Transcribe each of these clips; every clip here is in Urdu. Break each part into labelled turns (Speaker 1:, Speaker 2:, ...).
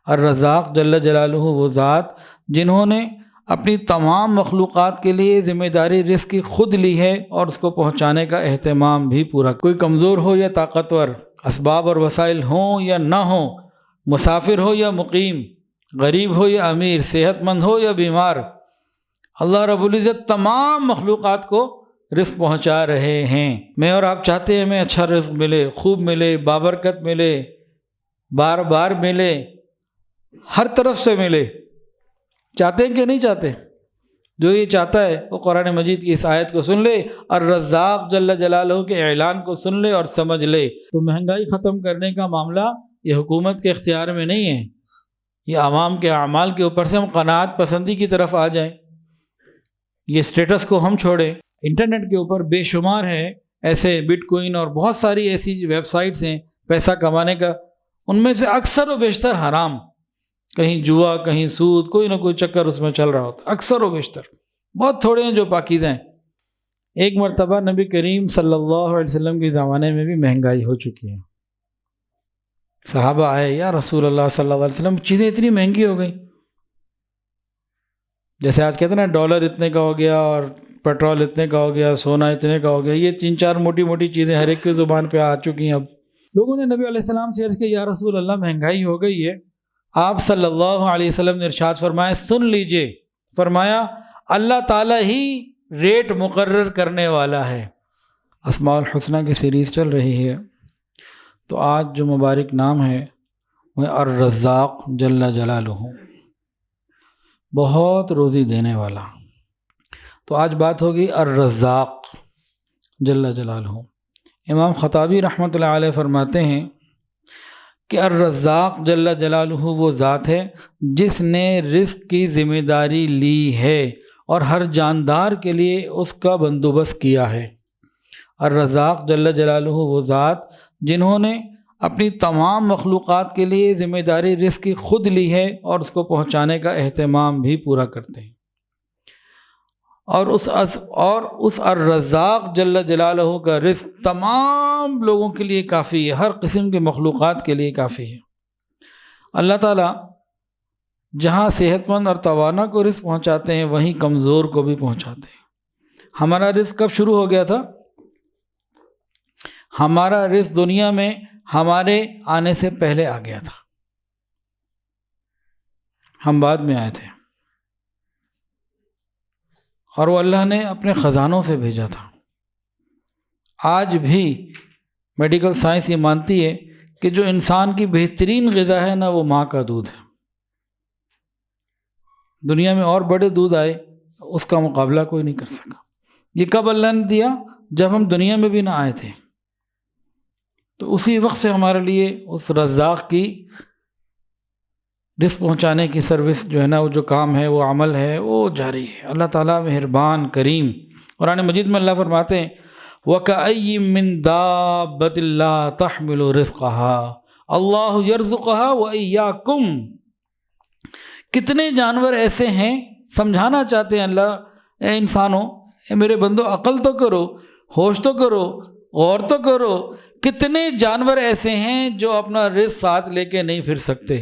Speaker 1: الرزاق جل جلالہ وہ ذات جنہوں نے اپنی تمام مخلوقات کے لیے ذمہ داری رزق کی خود لی ہے اور اس کو پہنچانے کا اہتمام بھی پورا۔ کوئی کمزور ہو یا طاقتور، اسباب اور وسائل ہوں یا نہ ہوں، مسافر ہو یا مقیم، غریب ہو یا امیر، صحت مند ہو یا بیمار، اللہ رب العزت تمام مخلوقات کو رزق پہنچا رہے ہیں۔ میں اور آپ چاہتے ہیں ہمیں اچھا رزق ملے، خوب ملے، بابرکت ملے، بار بار ملے، ہر طرف سے ملے۔ چاہتے ہیں کہ نہیں چاہتے؟ جو یہ چاہتا ہے وہ قرآن مجید کی اس آیت کو سن لے، الرزاق جل جلالہ کے اعلان کو سن لے اور سمجھ لے۔ تو مہنگائی ختم کرنے کا معاملہ یہ حکومت کے اختیار میں نہیں ہے، یہ عوام کے اعمال کے اوپر سے ہم قناعت پسندی کی طرف آ جائیں، یہ اسٹیٹس کو ہم چھوڑیں۔ انٹرنیٹ کے اوپر بے شمار ہے ایسے بٹ کوئن اور بہت ساری ایسی ویب سائٹس ہیں پیسہ کمانے کا، ان میں سے اکثر و بیشتر حرام، کہیں جوا، کہیں سود، کوئی نہ کوئی چکر اس میں چل رہا ہوتا، اکثر و بیشتر۔ بہت تھوڑے ہیں جو پاکیزہ ہیں۔ ایک مرتبہ نبی کریم صلی اللہ علیہ وسلم کے زمانے میں بھی مہنگائی ہو چکی ہے۔ صحابہ آئے، یا رسول اللہ صلی اللہ علیہ وسلم چیزیں اتنی مہنگی ہو گئی، جیسے آج کہتے ہیں نا ڈالر اتنے کا ہو گیا اور پیٹرول اتنے کا ہو گیا، سونا اتنے کا ہو گیا، یہ 3-4 موٹی موٹی چیزیں ہر ایک کی زبان پہ آ چکی ہیں۔ اب لوگوں نے نبی علیہ السلام سے عرض کیا، یا رسول اللہ مہنگائی ہو گئی ہے۔ آپ صلی اللہ علیہ وسلم نے ارشاد فرمایا، سن لیجئے، فرمایا اللہ تعالیٰ ہی ریٹ مقرر کرنے والا ہے۔ اسماء الحسنہ کی سیریز چل رہی ہے، تو آج جو مبارک نام ہے وہ الرزاق جل جلالہ، بہت روزی دینے والا۔ تو آج بات ہوگی الرزاق جل جلالہ۔ امام خطابی رحمۃ اللہ علیہ فرماتے ہیں کہ الرزاق جل جلالہ وہ ذات ہے جس نے رزق کی ذمہ داری لی ہے اور ہر جاندار کے لیے اس کا بندوبست کیا ہے۔ الرزاق جل جلالہ وہ ذات جنہوں نے اپنی تمام مخلوقات کے لیے ذمہ داری رزق کی خود لی ہے اور اس کو پہنچانے کا اہتمام بھی پورا کرتے ہیں۔ اور اس الرزاق جل جلالہ کا رزق تمام لوگوں کے لیے کافی ہے، ہر قسم کے مخلوقات کے لیے کافی ہے۔ اللہ تعالیٰ جہاں صحت مند اور توانا کو رزق پہنچاتے ہیں، وہیں کمزور کو بھی پہنچاتے ہیں۔ ہمارا رزق کب شروع ہو گیا تھا؟ ہمارا رزق دنیا میں ہمارے آنے سے پہلے آ گیا تھا، ہم بعد میں آئے تھے، اور وہ اللہ نے اپنے خزانوں سے بھیجا تھا۔ آج بھی میڈیکل سائنس یہ مانتی ہے کہ جو انسان کی بہترین غذا ہے نا، وہ ماں کا دودھ ہے۔ دنیا میں اور بڑے دودھ آئے، اس کا مقابلہ کوئی نہیں کر سکا۔ یہ کب اللہ نے دیا؟ جب ہم دنیا میں بھی نہ آئے تھے۔ تو اسی وقت سے ہمارے لیے اس رزاق کی رزق پہنچانے کی سروس جو ہے نا، وہ جو کام ہے، وہ عمل ہے، وہ جاری ہے۔ اللہ تعالیٰ مہربان کریم۔ قرآن مجید میں اللہ فرماتے ہیں وَكَأَيٍّ مِّن دَابَّةٍ لَّا تَحْمِلُ رِزْقَهَا اللَّهُ يَرْزُقُهَا وَإِيَّاكُمْ۔ کتنے جانور ایسے ہیں، سمجھانا چاہتے ہیں اللہ، اے انسانوں، اے میرے بندو، عقل تو کرو، ہوش تو کرو، غور تو کرو۔ کتنے جانور ایسے ہیں جو اپنا رزق ساتھ لے کے نہیں پھر سکتے،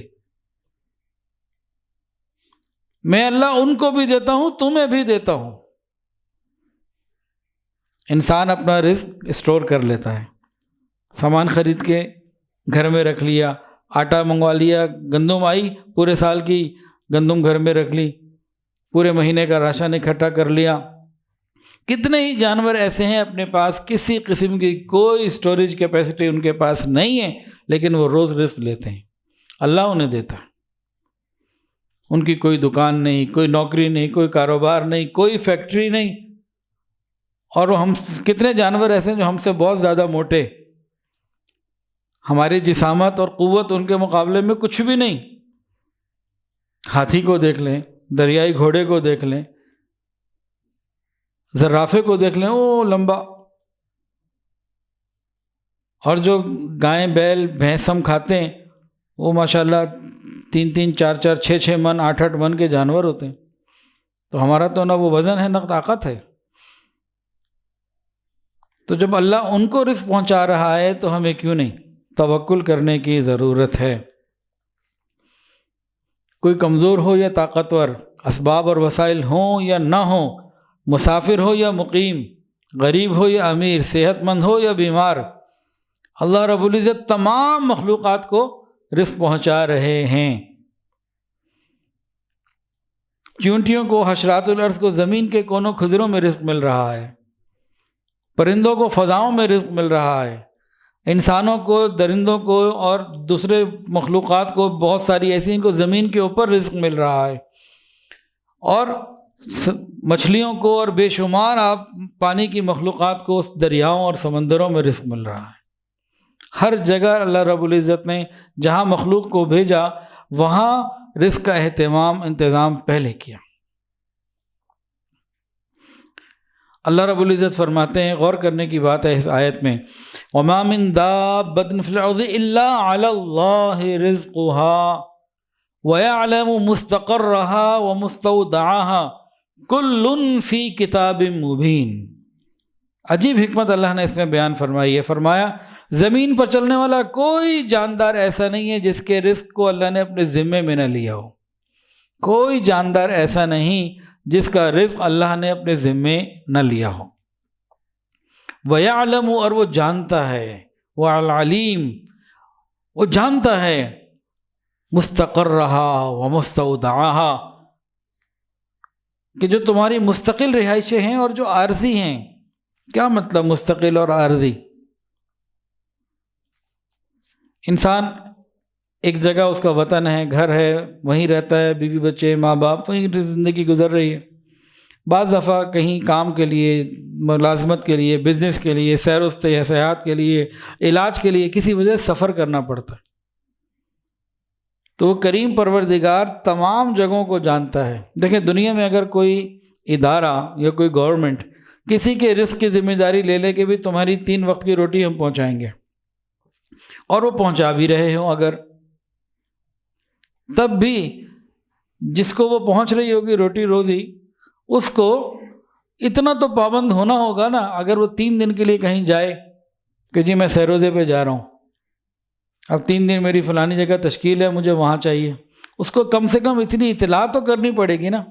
Speaker 1: میں اللہ ان کو بھی دیتا ہوں، تمہیں بھی دیتا ہوں۔ انسان اپنا رزق اسٹور کر لیتا ہے، سامان خرید کے گھر میں رکھ لیا، آٹا منگوا لیا، گندم آئی، پورے سال کی گندم گھر میں رکھ لی، پورے مہینے کا راشن اکٹھا کر لیا۔ کتنے ہی جانور ایسے ہیں اپنے پاس کسی قسم کی کوئی اسٹوریج کیپیسٹی ان کے پاس نہیں ہے، لیکن وہ روز رزق لیتے ہیں، اللہ انہیں دیتا ہے۔ ان کی کوئی دکان نہیں، کوئی نوکری نہیں، کوئی کاروبار نہیں، کوئی فیکٹری نہیں، اور وہ ہم کتنے جانور ایسے ہیں جو ہم سے بہت زیادہ موٹے، ہماری جسامت اور قوت ان کے مقابلے میں کچھ بھی نہیں۔ ہاتھی کو دیکھ لیں، دریائی گھوڑے کو دیکھ لیں، زرافے کو دیکھ لیں، او لمبا، اور جو گائیں بیل بھینس ہم کھاتے ہیں وہ ماشاءاللہ 3-3 4-4 6-6 من 8-8 من کے جانور ہوتے ہیں۔ تو ہمارا تو نہ وہ وزن ہے نہ طاقت ہے۔ تو جب اللہ ان کو رزق پہنچا رہا ہے تو ہمیں کیوں نہیں توکل کرنے کی ضرورت ہے۔ کوئی کمزور ہو یا طاقتور، اسباب اور وسائل ہوں یا نہ ہوں، مسافر ہو یا مقیم، غریب ہو یا امیر، صحت مند ہو یا بیمار، اللہ رب العزت تمام مخلوقات کو رزق پہنچا رہے ہیں۔ چونٹیوں کو، حشرات الارض کو زمین کے کونوں خضروں میں رزق مل رہا ہے، پرندوں کو فضاؤں میں رزق مل رہا ہے، انسانوں کو، درندوں کو اور دوسرے مخلوقات کو، بہت ساری ایسی ان کو زمین کے اوپر رزق مل رہا ہے، اور مچھلیوں کو اور بے شمار آپ پانی کی مخلوقات کو دریاؤں اور سمندروں میں رزق مل رہا ہے۔ ہر جگہ اللہ رب العزت نے جہاں مخلوق کو بھیجا وہاں رزق کا انتظام پہلے کیا۔ اللہ رب العزت فرماتے ہیں، غور کرنے کی بات ہے اس آیت میں، وَمَا مِن دَابَّةٍ فِي الْأَرْضِ إِلَّا عَلَى اللَّهِ رِزْقُهَا وَيَعْلَمُ مُسْتَقَرَّهَا وَمُسْتَوْدَعَهَا كُلٌّ فِي كِتَابٍ مُبِينٍ۔ عجیب حکمت اللہ نے اس میں بیان فرمائی ہے، فرمایا زمین پر چلنے والا کوئی جاندار ایسا نہیں ہے جس کے رزق کو اللہ نے اپنے ذمے میں نہ لیا ہو، کوئی جاندار ایسا نہیں جس کا رزق اللہ نے اپنے ذمے نہ لیا ہو۔ وَيَعْلَمُ، اور وہ جانتا ہے، وَالْعَلِيمُ، وہ جانتا ہے، مُسْتَقَرَّهَا وَمُسْتَوْدَعَهَا، کہ جو تمہاری مستقل رہائشیں ہیں اور جو عارضی ہیں۔ کیا مطلب مستقل اور عارضی؟ انسان ایک جگہ اس کا وطن ہے، گھر ہے، وہیں رہتا ہے، بیوی بچے، ماں باپ، وہیں زندگی گزر رہی ہے۔ بعض دفعہ کہیں کام کے لیے، ملازمت کے لیے، بزنس کے لیے، سیر و سیاحت کے لیے، علاج کے لیے کسی وجہ سے سفر کرنا پڑتا ہے، تو وہ کریم پروردگار تمام جگہوں کو جانتا ہے۔ دیکھیں دنیا میں اگر کوئی ادارہ یا کوئی گورنمنٹ کسی کے رزق کی ذمہ داری لے لے کہ بھی تمہاری 3 وقت کی روٹی ہم پہنچائیں گے، اور وہ پہنچا بھی رہے ہوں اگر، تب بھی جس کو وہ پہنچ رہی ہوگی روٹی روزی، اس کو اتنا تو پابند ہونا ہوگا نا۔ اگر وہ 3 دن کے لیے کہیں جائے کہ جی میں سیروزے پہ جا رہا ہوں، اب 3 دن میری فلانی جگہ تشکیل ہے، مجھے وہاں چاہیے، اس کو کم سے کم اتنی اطلاع تو کرنی پڑے گی نا۔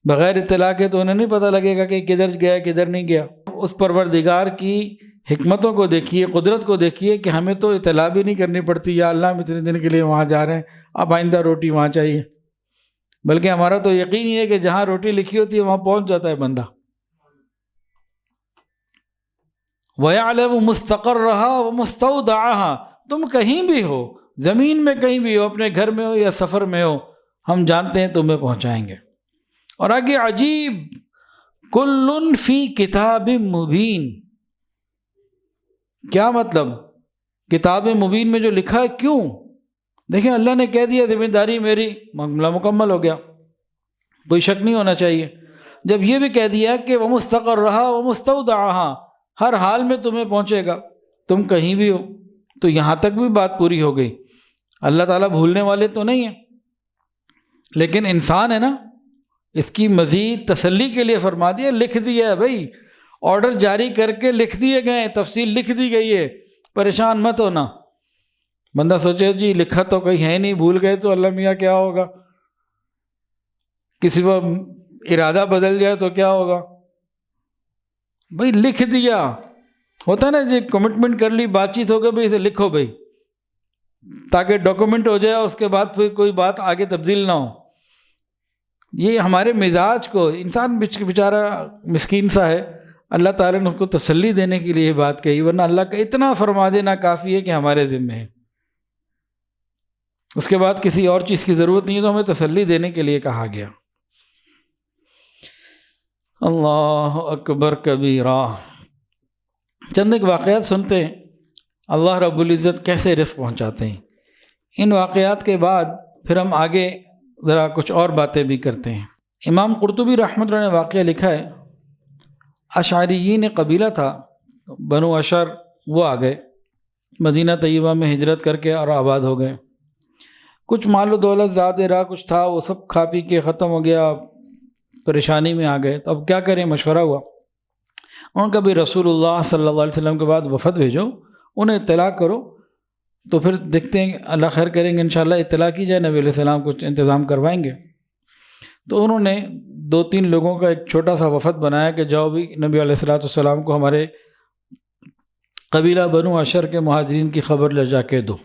Speaker 1: بغیر اطلاع کے تو انہیں نہیں پتہ لگے گا کہ کدھر گیا کدھر نہیں گیا۔ اس پروردگار کی حکمتوں کو دیکھیے، قدرت کو دیکھیے کہ ہمیں تو اطلاع بھی نہیں کرنی پڑتی، یا اللہ ہم اتنے دن کے لیے وہاں جا رہے ہیں، اب آئندہ روٹی وہاں چاہیے، بلکہ ہمارا تو یقین ہی ہے کہ جہاں روٹی لکھی ہوتی ہے وہاں پہنچ جاتا ہے بندہ۔ وَيَعْلَمُ مُسْتَقَرَّهَا وَمُسْتَوْدَعَهَا، تم کہیں بھی ہو، زمین میں کہیں بھی ہو، اپنے گھر میں ہو یا سفر میں ہو، ہم جانتے ہیں تمہیں پہنچائیں گے۔ اور آگے عجیب، کل فی کتاب مبین، کیا مطلب؟ کتاب مبین میں جو لکھا ہے، کیوں؟ دیکھیں اللہ نے کہہ دیا ذمہ داری میری، معاملہ مکمل ہو گیا، کوئی شک نہیں ہونا چاہیے۔ جب یہ بھی کہہ دیا کہ وَمُسْتَقَرَّهَا وَمُسْتَوْدَعَهَا، ہر حال میں تمہیں پہنچے گا، تم کہیں بھی ہو، تو یہاں تک بھی بات پوری ہو گئی۔ اللہ تعالیٰ بھولنے والے تو نہیں ہیں، لیکن انسان ہے نا، اس کی مزید تسلی کے لیے فرما دیا، لکھ دیا ہے بھائی، آرڈر جاری کر کے لکھ دیے گئے ہیں، تفصیل لکھ دی گئی ہے، پریشان مت ہونا۔ بندہ سوچے جی لکھا تو کہیں ہے نہیں، بھول گئے تو اللہ میاں کیا ہوگا، کسی کو ارادہ بدل جائے تو کیا ہوگا؟ بھائی لکھ دیا، ہوتا ہے نا جی، کمٹمنٹ کر لی، بات چیت ہو گئی، بھائی اسے لکھو بھائی، تاکہ ڈاکومنٹ ہو جائے، اس کے بعد پھر کوئی بات آگے تبدیل نہ ہو۔ یہ ہمارے مزاج کو، انسان بیچارہ مسکین سا ہے، اللہ تعالیٰ نے اس کو تسلی دینے کے لیے بات کہی، ورنہ اللہ کا اتنا فرما دینا کافی ہے کہ ہمارے ذمہ ہے، اس کے بعد کسی اور چیز کی ضرورت نہیں ہے، تو ہمیں تسلی دینے کے لیے کہا گیا۔ اللہ اکبر کبیرہ۔ چند ایک واقعات سنتے ہیں اللہ رب العزت کیسے رزق پہنچاتے ہیں۔ ان واقعات کے بعد پھر ہم آگے ذرا کچھ اور باتیں بھی کرتے ہیں۔ امام قرطبی رحمۃ اللہ نے واقعہ لکھا ہے، اشعریین قبیلہ تھا، بنو اشر، وہ آ گئے مدینہ طیبہ میں ہجرت کر کے اور آباد ہو گئے۔ کچھ مال و دولت زیادہ رہا، کچھ تھا، وہ سب کھا پی کے ختم ہو گیا، پریشانی میں آ گئے۔ تو اب کیا کریں، مشورہ ہوا، انہوں نے کہا بھی رسول اللہ صلی اللہ علیہ وسلم کے بعد وفد بھیجو، انہیں اطلاع کرو تو پھر دیکھتے ہیں، اللہ خیر کریں گے انشاءاللہ، اطلاع کی جائے، نبی علیہ السلام کچھ انتظام کروائیں گے۔ تو انہوں نے 2-3 لوگوں کا ایک چھوٹا سا وفد بنایا کہ جاؤ بھی نبی علیہ السلام کو ہمارے قبیلہ بنو عشر کے مہاجرین کی خبر لے جا کے دو۔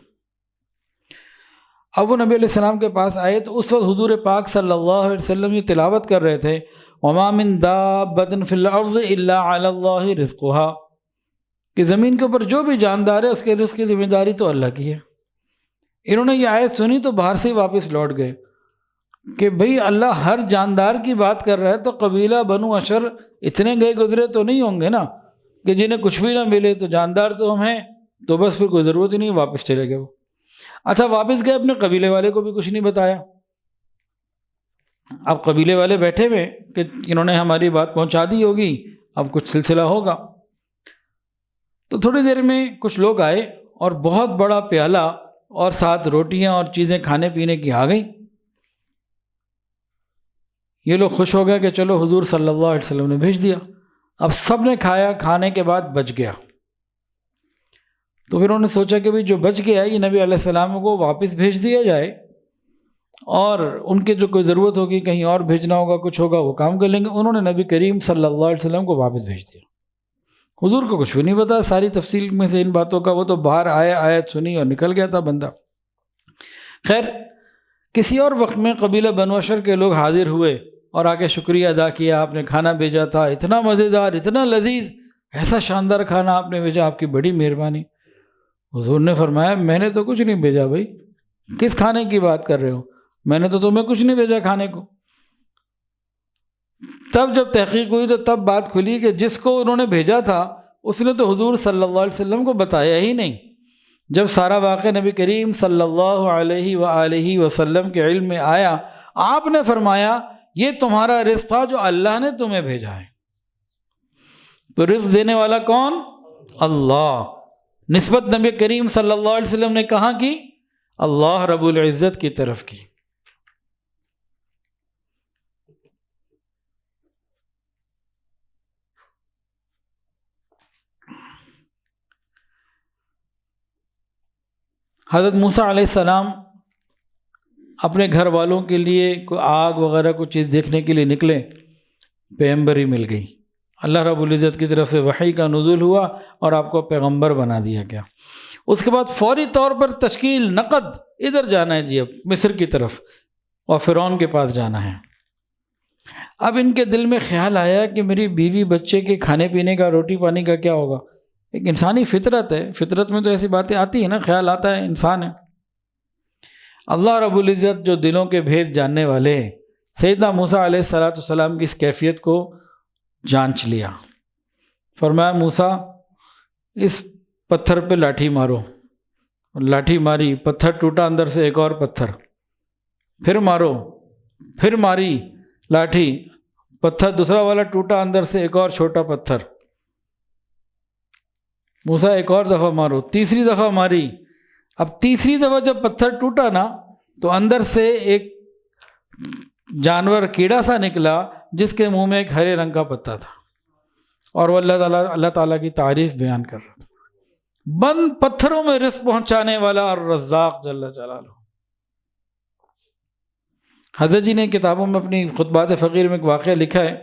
Speaker 1: اب وہ نبی علیہ السلام کے پاس آئے تو اس وقت حضور پاک صلی اللہ علیہ وسلم یہ تلاوت کر رہے تھے، وَمَا مِن دَابَّةٍ فِي الْأَرْضِ إِلَّا عَلَى اللَّهِ رِزْقُهَا، کہ زمین کے اوپر جو بھی جاندار ہے اس کے رزق کی ذمہ داری تو اللہ کی ہے۔ انہوں نے یہ آیت سنی تو باہر سے واپس لوٹ گئے کہ بھئی اللہ ہر جاندار کی بات کر رہا ہے، تو قبیلہ بنو عشر اتنے گئے گزرے تو نہیں ہوں گے نا کہ جنہیں کچھ بھی نہ ملے، تو جاندار تو ہم ہیں، تو بس پھر کوئی ضرورت ہی نہیں، واپس چلے گئے وہ۔ اچھا واپس گئے، اپنے قبیلے والے کو بھی کچھ نہیں بتایا۔ اب قبیلے والے بیٹھے ہوئے کہ انہوں نے ہماری بات پہنچا دی ہوگی، اب کچھ سلسلہ ہوگا۔ تو تھوڑی دیر میں کچھ لوگ آئے اور بہت بڑا پیالہ اور ساتھ روٹیاں اور چیزیں کھانے پینے کی آ گئیں۔ یہ لوگ خوش ہو گئے کہ چلو حضور صلی اللہ علیہ وسلم نے بھیج دیا۔ اب سب نے کھایا، کھانے کے بعد بچ گیا۔ تو پھر انہوں نے سوچا کہ بھئی جو بچ گیا یہ نبی علیہ السلام کو واپس بھیج دیا جائے، اور ان کے جو کوئی ضرورت ہوگی، کہیں اور بھیجنا ہوگا، کچھ ہوگا، وہ کام کر لیں گے۔ انہوں نے نبی کریم صلی اللہ علیہ وسلم کو واپس بھیج دیا۔ حضور کو کچھ بھی نہیں پتا ساری تفصیل میں سے ان باتوں کا، وہ تو باہر آیا، آیت سنی اور نکل گیا تھا بندہ۔ خیر کسی اور وقت میں قبیلہ بنو عشر کے لوگ حاضر ہوئے اور آ کے شکریہ ادا کیا، آپ نے کھانا بھیجا تھا، اتنا مزیدار، اتنا لذیذ، ایسا شاندار کھانا آپ نے بھیجا، آپ کی بڑی مہربانی۔ حضور نے فرمایا میں نے تو کچھ نہیں بھیجا بھائی، کس کھانے کی بات کر رہے ہو، میں نے تو تمہیں کچھ نہیں بھیجا کھانے کو۔ تب جب تحقیق ہوئی تو تب بات کھلی کہ جس کو انہوں نے بھیجا تھا اس نے تو حضور صلی اللہ علیہ وسلم کو بتایا ہی نہیں۔ جب سارا واقعہ نبی کریم صلی اللہ علیہ وآلہ وسلم کے علم میں آیا، آپ نے فرمایا یہ تمہارا رزق تھا جو اللہ نے تمہیں بھیجا ہے۔ تو رزق دینے والا کون؟ اللہ۔ نسبت نبی کریم صلی اللہ علیہ وسلم نے کہاں کی؟ اللہ رب العزت کی طرف کی۔ حضرت موسیٰ علیہ السلام اپنے گھر والوں کے لیے کوئی آگ وغیرہ کوئی چیز دیکھنے کے لیے نکلے، پیغمبری مل گئی، اللہ رب العزت کی طرف سے وحی کا نزول ہوا اور آپ کو پیغمبر بنا دیا گیا۔ اس کے بعد فوری طور پر تشکیل، نقد، ادھر جانا ہے جی، اب مصر کی طرف اور فرعون کے پاس جانا ہے۔ اب ان کے دل میں خیال آیا کہ میری بیوی بچے کے کھانے پینے کا، روٹی پانی کا کیا ہوگا؟ ایک انسانی فطرت ہے، فطرت میں تو ایسی باتیں آتی ہیں نا، خیال آتا ہے، انسان ہے۔ اللہ رب العزت جو دلوں کے بھید جاننے والے ہیں، سیدنا موسیٰ علیہ السلام کی اس کیفیت کو جانچ لیا۔ فرمایا موسیٰ اس پتھر پہ لاٹھی مارو، لاٹھی ماری، پتھر ٹوٹا، اندر سے ایک اور پتھر، پھر مارو، پھر ماری لاٹھی، پتھر دوسرا والا ٹوٹا، اندر سے ایک اور چھوٹا پتھر، موسیٰ ایک اور دفعہ مارو، تیسری دفعہ ماری۔ اب تیسری دفعہ جب پتھر ٹوٹا نا تو اندر سے ایک جانور کیڑا سا نکلا جس کے منہ میں ایک ہرے رنگ کا پتا تھا، اور وہ اللہ تعالیٰ کی تعریف بیان کر رہا تھا، بند پتھروں میں رزق پہنچانے والا اور رزاق جل جلالہ۔ حضرت جی نے کتابوں میں اپنی خطبات فقیر میں ایک واقعہ لکھا ہے۔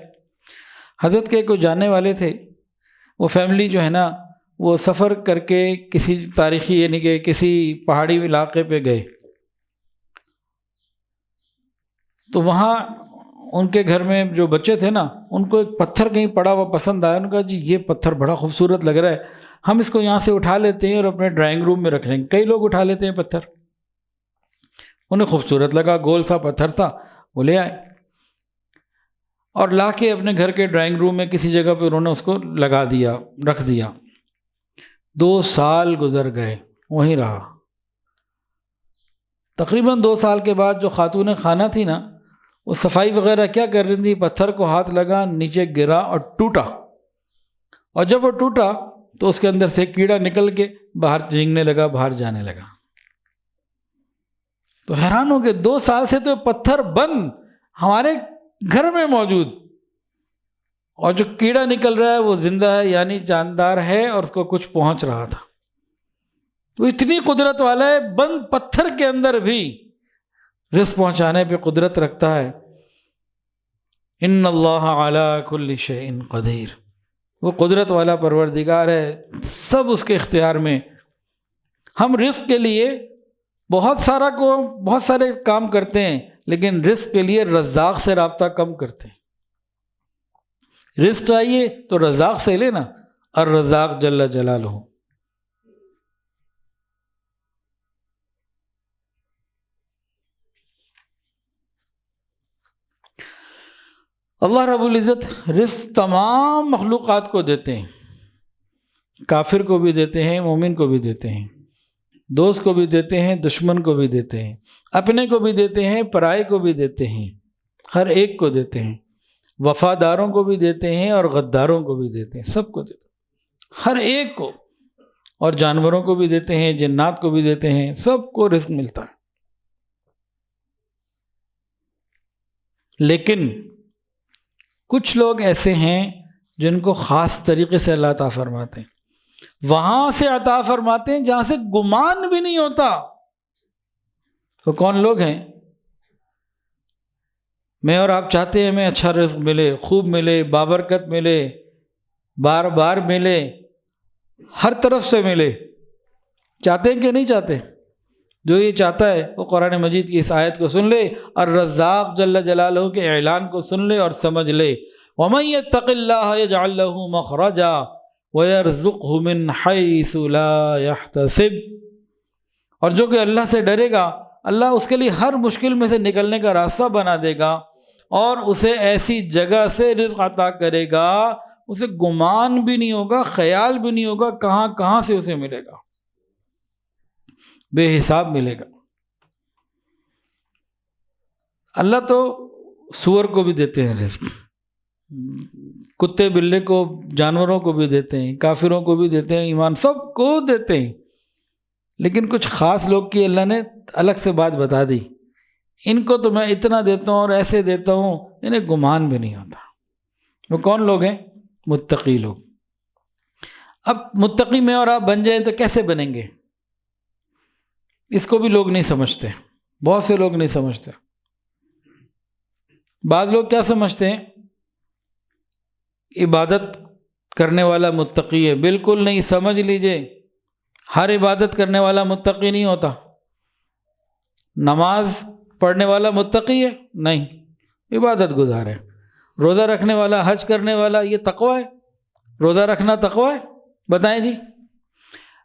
Speaker 1: حضرت کے کوئی جاننے والے تھے، وہ فیملی جو ہے نا وہ سفر کر کے کسی تاریخی یعنی کہ کسی پہاڑی علاقے پہ گئے، تو وہاں ان کے گھر میں جو بچے تھے نا ان کو ایک پتھر کہیں پڑا ہوا پسند آیا، انہوں نے کہا جی یہ پتھر بڑا خوبصورت لگ رہا ہے، ہم اس کو یہاں سے اٹھا لیتے ہیں اور اپنے ڈرائنگ روم میں رکھ لیں گے۔ کئی لوگ اٹھا لیتے ہیں پتھر، انہیں خوبصورت لگا، گول سا پتھر تھا، وہ لے آئے اور لا کے اپنے گھر کے ڈرائنگ روم میں کسی جگہ پہ انہوں نے اس کو لگا دیا، رکھ دیا۔ 2 سال گزر گئے، وہیں رہا۔ تقریباً 2 سال کے بعد جو خاتون خانہ تھی نا وہ صفائی وغیرہ کیا کر رہی تھی، پتھر کو ہاتھ لگا، نیچے گرا اور ٹوٹا، اور جب وہ ٹوٹا تو اس کے اندر سے کیڑا نکل کے باہر رینگنے لگا، باہر جانے لگا۔ تو حیران ہو گئے، 2 سال سے تو پتھر بند ہمارے گھر میں موجود، اور جو کیڑا نکل رہا ہے وہ زندہ ہے، یعنی جاندار ہے اور اس کو کچھ پہنچ رہا تھا۔ وہ اتنی قدرت والا ہے، بند پتھر کے اندر بھی رزق پہنچانے پہ قدرت رکھتا ہے۔ ان اللہ علی کل شیء قدیر، وہ قدرت والا پروردگار ہے، سب اس کے اختیار میں۔ ہم رزق کے لیے بہت سارے کام کرتے ہیں، لیکن رزق کے لیے رزاق سے رابطہ کم کرتے ہیں۔ رزق چاہیے تو رزاق سے لینا، الرزاق جل جلالہ۔ اللہ رب العزت رزق تمام مخلوقات کو دیتے ہیں، کافر کو بھی دیتے ہیں، مومن کو بھی دیتے ہیں، دوست کو بھی دیتے ہیں، دشمن کو بھی دیتے ہیں، اپنے کو بھی دیتے ہیں، پرائے کو بھی دیتے ہیں، ہر ایک کو دیتے ہیں، وفاداروں کو بھی دیتے ہیں اور غداروں کو بھی دیتے ہیں، سب کو دیتے ہیں، ہر ایک کو، اور جانوروں کو بھی دیتے ہیں، جنات کو بھی دیتے ہیں، سب کو رزق ملتا ہے۔ لیکن کچھ لوگ ایسے ہیں جن کو خاص طریقے سے اللہ عطا فرماتے ہیں، وہاں سے عطا فرماتے ہیں جہاں سے گمان بھی نہیں ہوتا۔ وہ کون لوگ ہیں؟ میں اور آپ چاہتے ہیں ہمیں اچھا رزق ملے، خوب ملے، بابرکت ملے، بار بار ملے، ہر طرف سے ملے، چاہتے ہیں کہ نہیں چاہتے؟ جو یہ چاہتا ہے وہ قرآن مجید کی اس آیت کو سن لے، الرزاق جل جلالہ کے اعلان کو سن لے اور سمجھ لے، وَمَن يَتَّقِ اللَّهَ يَجْعَل لَّهُ مَخْرَجًا وَيَرْزُقْهُ مِنْ حَيْثُ لَا يَحْتَسِبُ، اور جو کہ اللہ سے ڈرے گا، اللہ اس کے لیے ہر مشکل میں سے نکلنے کا راستہ بنا دے گا اور اسے ایسی جگہ سے رزق عطا کرے گا اسے گمان بھی نہیں ہوگا، خیال بھی نہیں ہوگا کہاں کہاں سے اسے ملے گا، بے حساب ملے گا۔ اللہ تو سور کو بھی دیتے ہیں رزق، کتے بلے کو، جانوروں کو بھی دیتے ہیں، کافروں کو بھی دیتے ہیں، ایمان سب کو دیتے ہیں، لیکن کچھ خاص لوگ کی اللہ نے الگ سے بات بتا دی، ان کو تو میں اتنا دیتا ہوں اور ایسے دیتا ہوں، انہیں گمان بھی نہیں ہوتا۔ وہ کون لوگ ہیں؟ متقی لوگ۔ اب متقی میں اور آپ بن جائیں تو کیسے بنیں گے؟ اس کو بھی لوگ نہیں سمجھتے، بہت سے لوگ نہیں سمجھتے۔ بعض لوگ کیا سمجھتے ہیں؟ عبادت کرنے والا متقی ہے، بالکل نہیں، سمجھ لیجئے ہر عبادت کرنے والا متقی نہیں ہوتا۔ نماز پڑھنے والا متقی ہے؟ نہیں، عبادت گزار ہے۔ روزہ رکھنے والا، حج کرنے والا، یہ تقویٰ ہے؟ روزہ رکھنا تقویٰ ہے؟ بتائیں جی،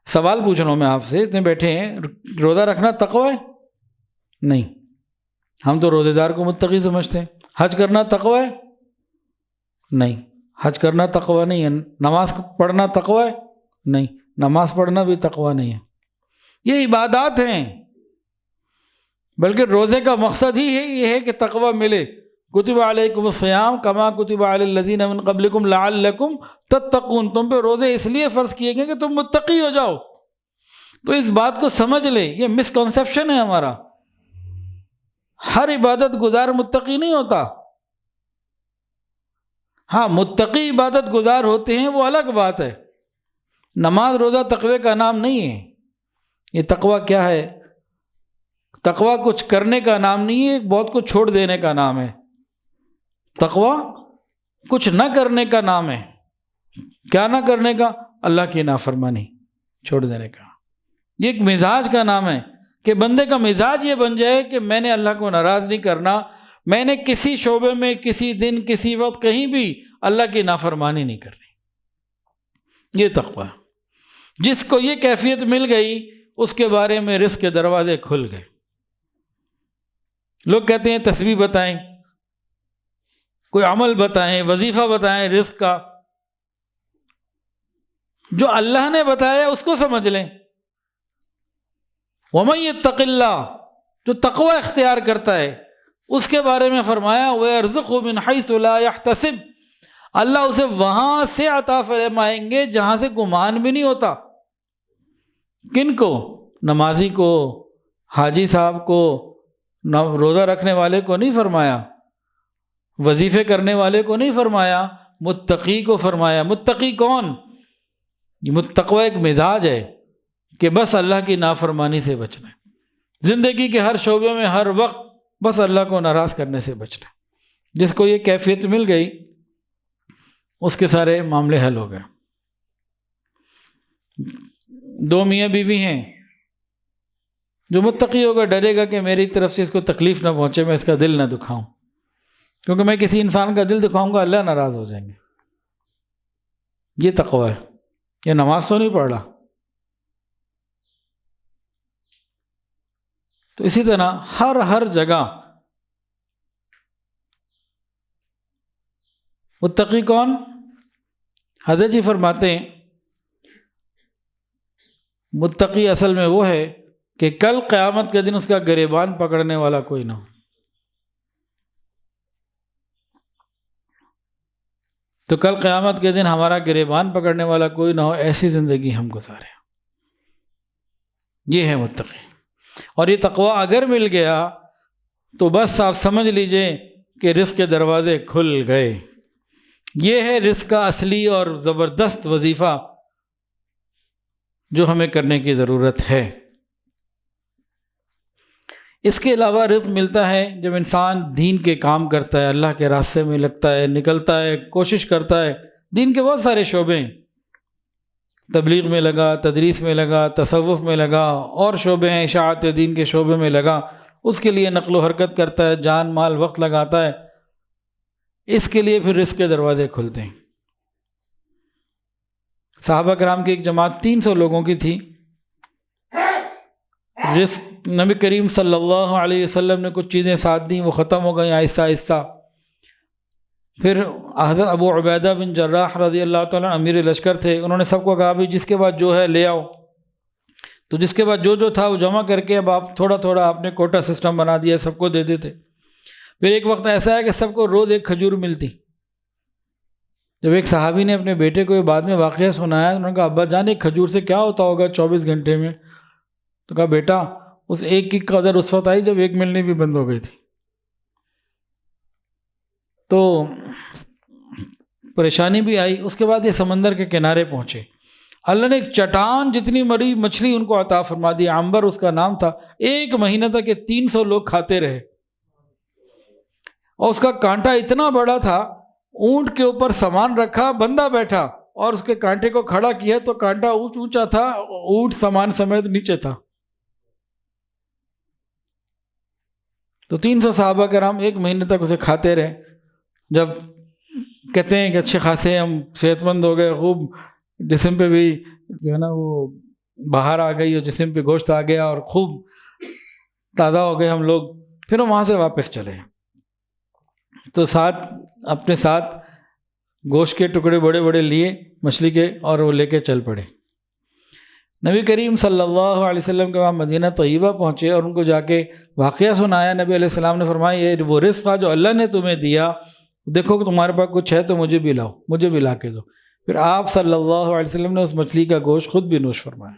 Speaker 1: سوال پوچھ رہا ہوں میں آپ سے، اتنے بیٹھے ہیں، روزہ رکھنا تقویٰ ہے؟ نہیں، ہم تو روزے دار کو متقی سمجھتے ہیں۔ حج کرنا تقویٰ ہے؟ نہیں، حج کرنا تقویٰ نہیں ہے۔ نماز پڑھنا تقویٰ ہے؟ نہیں، نماز پڑھنا بھی تقویٰ نہیں ہے۔ یہ عبادات ہیں، بلکہ روزے کا مقصد ہی یہ ہے کہ تقویٰ ملے۔ کتب علیکم الصیام کما کتب علی الذین من قبلکم لعلکم تتقون، تم پہ روزے اس لیے فرض کیے گئے کہ تم متقی ہو جاؤ۔ تو اس بات کو سمجھ لے، یہ مسکنسیپشن ہے ہمارا، ہر عبادت گزار متقی نہیں ہوتا۔ ہاں، متقی عبادت گزار ہوتے ہیں، وہ الگ بات ہے۔ نماز روزہ تقوی کا نام نہیں ہے۔ یہ تقوی کیا ہے؟ تقوی کچھ کرنے کا نام نہیں ہے، بہت کچھ چھوڑ دینے کا نام ہے۔ تقوی کچھ نہ کرنے کا نام ہے۔ کیا نہ کرنے کا؟ اللہ کی نافرمانی چھوڑ دینے کا۔ یہ ایک مزاج کا نام ہے کہ بندے کا مزاج یہ بن جائے کہ میں نے اللہ کو ناراض نہیں کرنا، میں نے کسی شعبے میں، کسی دن، کسی وقت، کہیں بھی اللہ کی نافرمانی نہیں کرنی۔ یہ تقوی، جس کو یہ کیفیت مل گئی اس کے بارے میں رزق کے دروازے کھل گئے۔ لوگ کہتے ہیں تسبیح بتائیں، کوئی عمل بتائیں، وظیفہ بتائیں رزق کا۔ جو اللہ نے بتایا اس کو سمجھ لیں۔ وَمَن يَتَّقِ اللَّهَ، جو تقوی اختیار کرتا ہے اس کے بارے میں فرمایا وَيَرْزُقْهُ مِنْ حَيْثُ لَا يَحْتَسِبُ، اللہ اسے وہاں سے عطا فرمائیں گے جہاں سے گمان بھی نہیں ہوتا۔ کن کو؟ نمازی کو، حاجی صاحب کو، روزہ رکھنے والے کو نہیں فرمایا، وظیفے کرنے والے کو نہیں فرمایا، متقی کو فرمایا۔ متقی کون؟ یہ تقوی ایک مزاج ہے کہ بس اللہ کی نافرمانی سے بچنا ہے، زندگی کے ہر شعبے میں ہر وقت بس اللہ کو ناراض کرنے سے بچنا ہے۔ جس کو یہ کیفیت مل گئی اس کے سارے معاملے حل ہو گئے۔ دو میاں بیوی ہیں، جو متقی ہوگا ڈرے گا کہ میری طرف سے اس کو تکلیف نہ پہنچے، میں اس کا دل نہ دکھاؤں، کیونکہ میں کسی انسان کا دل دکھاؤں گا اللہ ناراض ہو جائیں گے۔ یہ تقوی ہے۔ یہ نماز تو نہیں پڑھ رہا۔ تو اسی طرح ہر جگہ متقی کون؟ حضرت جی فرماتے ہیں متقی اصل میں وہ ہے کہ کل قیامت کے دن اس کا گریبان پکڑنے والا کوئی نہ ہو۔ تو کل قیامت کے دن ہمارا گریبان پکڑنے والا کوئی نہ ہو، ایسی زندگی ہم گزاریں۔ یہ ہے متقی۔ اور یہ تقوی اگر مل گیا تو بس آپ سمجھ لیجئے کہ رزق کے دروازے کھل گئے۔ یہ ہے رزق کا اصلی اور زبردست وظیفہ جو ہمیں کرنے کی ضرورت ہے۔ اس کے علاوہ رزق ملتا ہے جب انسان دین کے کام کرتا ہے، اللہ کے راستے میں لگتا ہے، نکلتا ہے، کوشش کرتا ہے۔ دین کے بہت سارے شعبے ہیں، تبلیغ میں لگا، تدریس میں لگا، تصوف میں لگا، اور شعبے ہیں، اشاعت دین کے شعبے میں لگا، اس کے لیے نقل و حرکت کرتا ہے، جان مال وقت لگاتا ہے، اس کے لیے پھر رزق کے دروازے کھلتے ہیں۔ صحابہ کرام کی ایک جماعت 300 لوگوں کی تھی۔ رزق نبی کریم صلی اللہ علیہ وسلم نے کچھ چیزیں ساتھ دیں، وہ ختم ہو گئیں آہستہ آہستہ۔ پھر حضرت ابو عبیدہ بن جراح رضی اللہ تعالیٰ امیر لشکر تھے، انہوں نے سب کو کہا بھی جس کے بعد جو ہے لے آؤ۔ تو جس کے بعد جو تھا وہ جمع کر کے اب آپ تھوڑا تھوڑا آپ نے کوٹا سسٹم بنا دیا، سب کو دے دیتے۔ پھر ایک وقت ایسا ہے کہ سب کو روز ایک کھجور ملتی۔ جب ایک صحابی نے اپنے بیٹے کو یہ بعد میں واقعہ سنایا، انہوں نے کہا ابا جان ایک کھجور سے کیا ہوتا ہوگا 24 گھنٹے میں؟ تو کہا بیٹا اس ایک کی قدر اس وقت آئی جب ایک ملنی بھی بند ہو گئی تھی۔ تو پریشانی بھی آئی۔ اس کے بعد یہ سمندر کے کنارے پہنچے، اللہ نے ایک چٹان جتنی بڑی مچھلی ان کو عطا فرما دی، عنبر اس کا نام تھا۔ 1 مہینہ تک یہ 300 لوگ کھاتے رہے، اور اس کا کانٹا اتنا بڑا تھا، اونٹ کے اوپر سامان رکھا، بندہ بیٹھا اور اس کے کانٹے کو کھڑا کیا تو کانٹا اونچا تھا، اونٹ سامان سمیت نیچے تھا۔ تو 300 صحابہ کرام 1 مہینے تک اسے کھاتے رہے۔ جب کہتے ہیں کہ اچھے خاصے ہم صحت مند ہو گئے، خوب جسم پہ بھی جو ہے نا وہ باہر آ گئی اور جسم پہ گوشت آ گیا اور خوب تازہ ہو گئے ہم لوگ، پھر ہم وہاں سے واپس چلے۔ تو اپنے ساتھ گوشت کے ٹکڑے بڑے بڑے لیے مچھلی کے، اور وہ لے کے چل پڑے۔ نبی کریم صلی اللہ علیہ وسلم کے وہاں مدینہ طیبہ پہنچے اور ان کو جا کے واقعہ سنایا۔ نبی علیہ السلام نے فرمایا یہ وہ رزق جو اللہ نے تمہیں دیا، دیکھو کہ تمہارے پاس کچھ ہے تو مجھے بھی لاؤ، مجھے بھی لا کے دو۔ پھر آپ صلی اللہ علیہ وسلم نے اس مچھلی کا گوشت خود بھی نوش فرمایا۔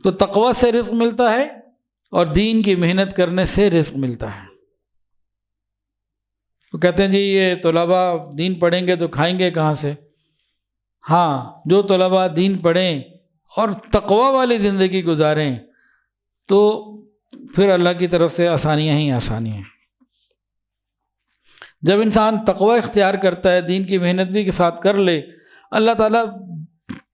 Speaker 1: تو تقوی سے رزق ملتا ہے اور دین کی محنت کرنے سے رزق ملتا ہے۔ تو کہتے ہیں جی یہ طلباء دین پڑھیں گے تو کھائیں گے کہاں سے؟ ہاں، جو طلباء دین پڑھیں اور تقوی والی زندگی گزاریں تو پھر اللہ کی طرف سے آسانیاں ہی آسانیاں ہیں۔ جب انسان تقوی اختیار کرتا ہے، دین کی محنت بھی کے ساتھ کر لے، اللہ تعالیٰ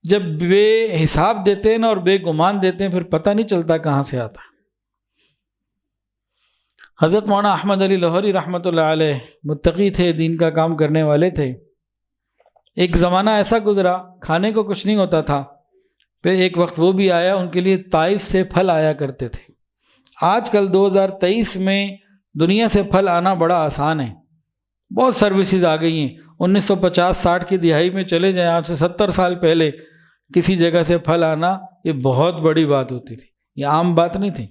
Speaker 1: جب بے حساب دیتے ہیں نا اور بے گمان دیتے ہیں، پھر پتہ نہیں چلتا کہاں سے آتا ہے۔ حضرت مولانا احمد علی لاہوری رحمۃ اللہ علیہ متقی تھے، دین کا کام کرنے والے تھے۔ ایک زمانہ ایسا گزرا کھانے کو کچھ نہیں ہوتا تھا، پھر ایک وقت وہ بھی آیا، ان کے لیے طائف سے پھل آیا کرتے تھے۔ آج کل 2023 میں دنیا سے پھل آنا بڑا آسان ہے، بہت سروسز آ گئی ہیں۔ 1950-60 کی دہائی میں چلے جائیں، آج سے 70 سال پہلے کسی جگہ سے پھل آنا یہ بہت بڑی بات ہوتی تھی، یہ عام بات نہیں تھی۔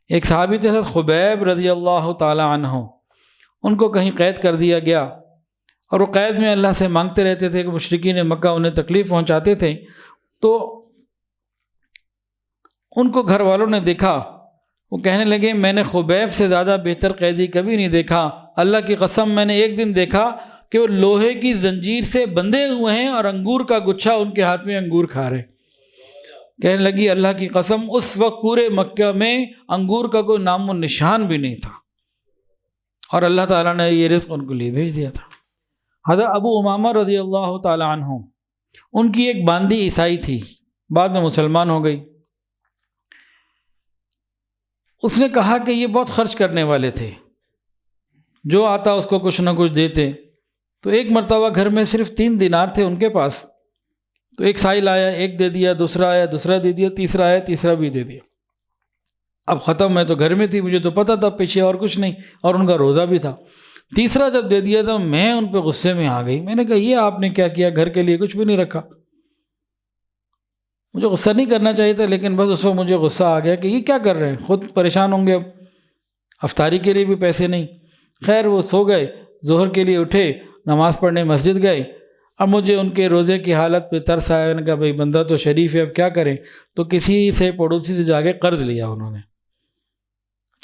Speaker 1: ایک صحابی تھے خبیب رضی اللہ تعالی عنہ، ان کو کہیں قید کر دیا گیا اور وہ قید میں اللہ سے مانگتے رہتے تھے کہ مشرکین مکہ انہیں تکلیف پہنچاتے تھے۔ تو ان کو گھر والوں نے دیکھا، وہ کہنے لگے میں نے خبیب سے زیادہ بہتر قیدی کبھی نہیں دیکھا، اللہ کی قسم میں نے ایک دن دیکھا کہ وہ لوہے کی زنجیر سے بندھے ہوئے ہیں اور انگور کا گچھا ان کے ہاتھ میں انگور کھا رہے۔ کہنے لگی اللہ کی قسم اس وقت پورے مکہ میں انگور کا کوئی نام و نشان بھی نہیں تھا، اور اللہ تعالیٰ نے یہ رزق ان کو لیے بھیج دیا تھا۔ حضرت ابو امامہ رضی اللہ تعالیٰ عنہ، ان کی ایک باندی عیسائی تھی، بعد میں مسلمان ہو گئی۔ اس نے کہا کہ یہ بہت خرچ کرنے والے تھے، جو آتا اس کو کچھ نہ کچھ دیتے۔ تو ایک مرتبہ گھر میں صرف 3 دینار تھے ان کے پاس، تو ایک سائل آیا، ایک دے دیا، دوسرا آیا، دوسرا دے دیا، تیسرا آیا، تیسرا بھی دے دیا۔ اب ختم، میں تو گھر میں تھی، مجھے تو پتہ تھا پیچھے اور کچھ نہیں، اور ان کا روزہ بھی تھا۔ تیسرا جب دے دیا تو میں ان پہ غصے میں آ گئی۔ میں نے کہا یہ آپ نے کیا کیا، گھر کے لیے کچھ بھی نہیں رکھا۔ مجھے غصہ نہیں کرنا چاہیے تھا، لیکن بس اس وقت مجھے غصہ آ گیا کہ یہ کیا کر رہے ہیں، خود پریشان ہوں گے، اب افطاری کے لیے بھی پیسے نہیں۔ خیر وہ سو گئے، ظہر کے لیے اٹھے، نماز پڑھنے مسجد گئے۔ اب مجھے ان کے روزے کی حالت پہ ترس آیا۔ میں نے کہا بھائی بندہ تو شریف ہے، اب کیا کریں؟ تو کسی سے پڑوسی سے جا کے قرض لیا انہوں نے،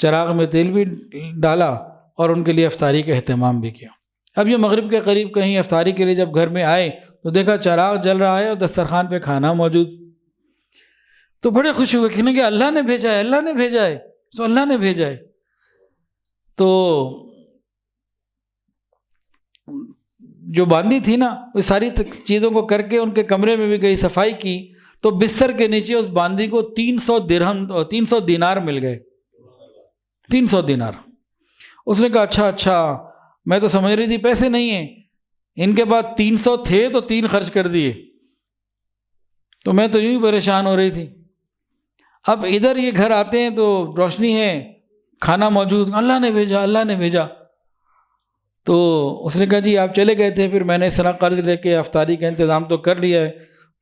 Speaker 1: چراغ میں تیل بھی ڈالا اور ان کے لیے افطاری کا اہتمام بھی کیا۔ اب یہ مغرب کے قریب کہیں افطاری کے لیے جب گھر میں آئے تو دیکھا چراغ جل رہا ہے اور دسترخوان پہ کھانا موجود، تو بڑے خوش ہوئے، کہنے کہ اللہ نے بھیجا ہے، اللہ نے بھیجا ہے، تو اللہ نے بھیجا ہے۔ تو جو باندی تھی نا، وہ ساری چیزوں کو کر کے ان کے کمرے میں بھی گئی، صفائی کی، تو بستر کے نیچے اس باندی کو 300 درہم 300 دینار مل گئے، 300 دینار۔ اس نے کہا اچھا، میں تو سمجھ رہی تھی پیسے نہیں ہیں، ان کے بعد 300 تھے تو 3 خرچ کر دیے، تو میں تو یوں ہی پریشان ہو رہی تھی۔ اب ادھر یہ گھر آتے ہیں تو روشنی ہے، کھانا موجود، اللہ نے بھیجا، اللہ نے بھیجا۔ تو اس نے کہا جی آپ چلے گئے تھے، پھر میں نے اس طرح قرض لے کے افطاری کا انتظام تو کر لیا ہے،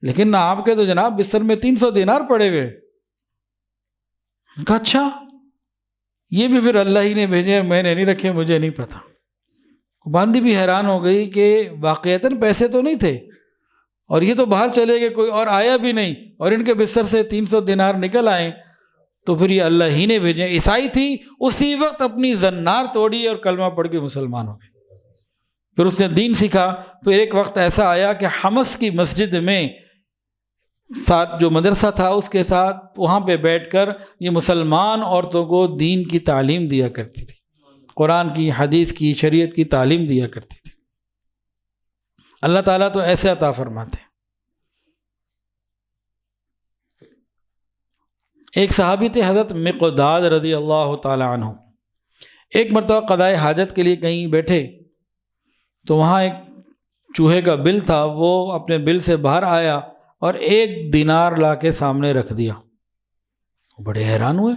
Speaker 1: لیکن آپ کے تو جناب بستر میں 300 دینار پڑے ہوئے۔ کہا اچھا، یہ بھی پھر اللہ ہی نے بھیجے، میں نے نہیں رکھے، مجھے نہیں پتہ۔ باندی بھی حیران ہو گئی کہ واقعتاً پیسے تو نہیں تھے، اور یہ تو باہر چلے گئے، کوئی اور آیا بھی نہیں، اور ان کے بستر سے 300 دینار نکل آئے، تو پھر یہ اللہ ہی نے بھیجے۔ عیسائی تھی، اسی وقت اپنی زنار توڑی اور کلمہ پڑھ کے مسلمان ہو گئے۔ پھر اس نے دین سیکھا۔ پھر ایک وقت ایسا آیا کہ حمص کی مسجد میں ساتھ جو مدرسہ تھا اس کے ساتھ وہاں پہ بیٹھ کر یہ مسلمان عورتوں کو دین کی تعلیم دیا کرتی تھی، قرآن کی، حدیث کی، شریعت کی تعلیم دیا کرتی تھی۔ اللہ تعالیٰ تو ایسے عطا فرماتے ہیں۔ ایک صحابی تھے حضرت مقداد رضی اللہ تعالی عنہ، ایک مرتبہ قضائے حاجت کے لیے کہیں بیٹھے تو وہاں ایک چوہے کا بل تھا، وہ اپنے بل سے باہر آیا اور 1 دینار لا کے سامنے رکھ دیا۔ بڑے حیران ہوئے،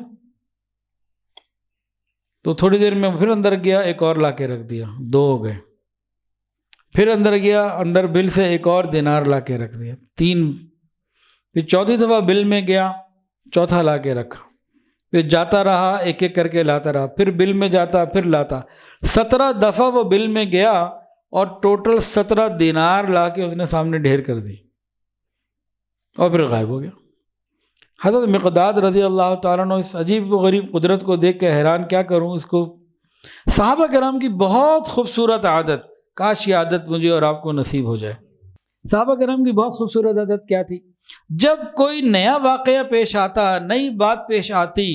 Speaker 1: تو تھوڑی دیر میں پھر اندر گیا، ایک اور لا کے رکھ دیا، 2 ہو گئے۔ پھر اندر گیا، اندر بل سے ایک اور دینار لا کے رکھ دیا، 3۔ پھر چوتھی دفعہ بل میں گیا، چوتھا لا کے رکھا، پھر جاتا رہا، ایک ایک کر کے لاتا رہا، پھر بل میں جاتا، پھر لاتا، 17 دفعہ وہ بل میں گیا اور ٹوٹل 17 دینار لا کے اس نے سامنے ڈھیر کر دی، اور پھر غائب ہو گیا۔ حضرت مقداد رضی اللہ تعالیٰ عنہ اس عجیب و غریب قدرت کو دیکھ کے حیران، کیا کروں اس کو۔ صحابہ کرام کی بہت خوبصورت عادت، کاش یہ عادت مجھے اور آپ کو نصیب ہو جائے۔ صحابہ کرام کی بہت خوبصورت عادت کیا تھی؟ جب کوئی نیا واقعہ پیش آتا، نئی بات پیش آتی،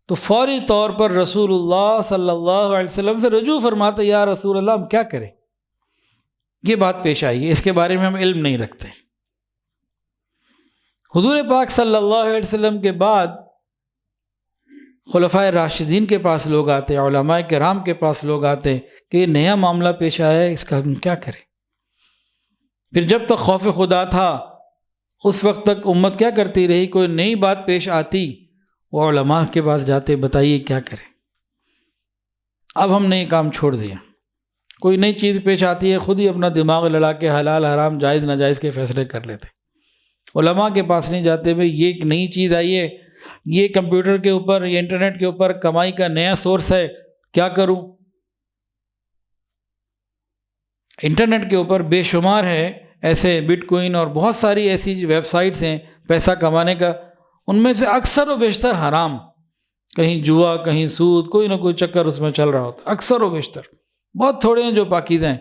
Speaker 1: تو فوری طور پر رسول اللہ صلی اللہ علیہ وسلم سے رجوع فرماتے، یا رسول اللہ ہم کیا کریں، یہ بات پیش آئی ہے، اس کے بارے میں ہم علم نہیں رکھتے۔ حضور پاک صلی اللہ علیہ وسلم کے بعد خلفائے راشدین کے پاس لوگ آتے، علماء کرام کے پاس لوگ آتے کہ یہ نیا معاملہ پیش آیا ہے، اس کا ہم کیا کریں۔ پھر جب تک خوف خدا تھا اس وقت تک امت کیا کرتی رہی، کوئی نئی بات پیش آتی وہ علماء کے پاس جاتے، بتائیے کیا کریں۔ اب ہم نے یہ کام چھوڑ دیا، کوئی نئی چیز پیش آتی ہے خود ہی اپنا دماغ لڑا کے حلال حرام جائز ناجائز کے فیصلے کر لیتے، علماء کے پاس نہیں جاتے۔ بھئی یہ ایک نئی چیز آئی ہے، یہ کمپیوٹر کے اوپر، یہ انٹرنیٹ کے اوپر کمائی کا نیا سورس ہے، کیا کروں۔ انٹرنیٹ کے اوپر بے شمار ہے ایسے بٹ کوئن اور بہت ساری ایسی ویب سائٹس ہیں پیسہ کمانے کا، ان میں سے اکثر و بیشتر حرام، کہیں جوا، کہیں سود، کوئی نہ کوئی چکر اس میں چل رہا ہوتا، اکثر و بیشتر، بہت تھوڑے ہیں جو پاکیزہ ہیں۔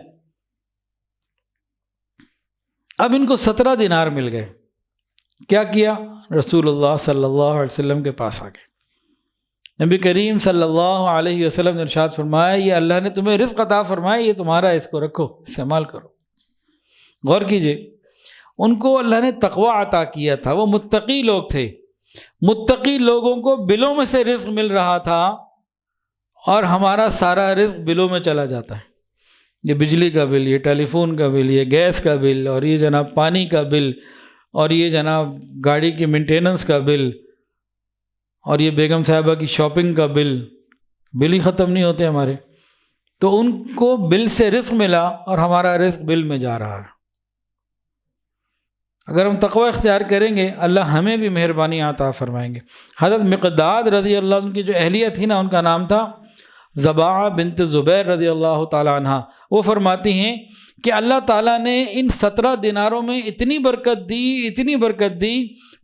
Speaker 1: اب ان کو 17 دینار مل گئے، کیا کیا؟ رسول اللہ صلی اللہ علیہ وسلم کے پاس آ گئے۔ نبی کریم صلی اللہ علیہ وسلم نے ارشاد فرمایا یہ اللہ نے تمہیں رزق عطا فرمایا، یہ تمہارا، اس کو رکھو، استعمال کرو۔ غور کیجئے، ان کو اللہ نے تقوی عطا کیا تھا، وہ متقی لوگ تھے، متقی لوگوں کو بلوں میں سے رزق مل رہا تھا، اور ہمارا سارا رزق بلوں میں چلا جاتا ہے۔ یہ بجلی کا بل، یہ ٹیلی فون کا بل، یہ گیس کا بل، اور یہ جناب پانی کا بل، اور یہ جناب گاڑی کی مینٹیننس کا بل، اور یہ بیگم صاحبہ کی شاپنگ کا بل ہی ختم نہیں ہوتے ہمارے۔ تو ان کو بل سے رزق ملا اور ہمارا رزق بل میں جا رہا ہے۔ اگر ہم تقوی اختیار کریں گے اللہ ہمیں بھی مہربانی عطا فرمائیں گے۔ حضرت مقداد رضی اللہ عنہ کی جو اہلیہ تھی نا، ان کا نام تھا زباعہ بنت زبیر رضی اللہ تعالی عنہ، وہ فرماتی ہیں کہ اللہ تعالیٰ نے ان 17 دیناروں میں اتنی برکت دی،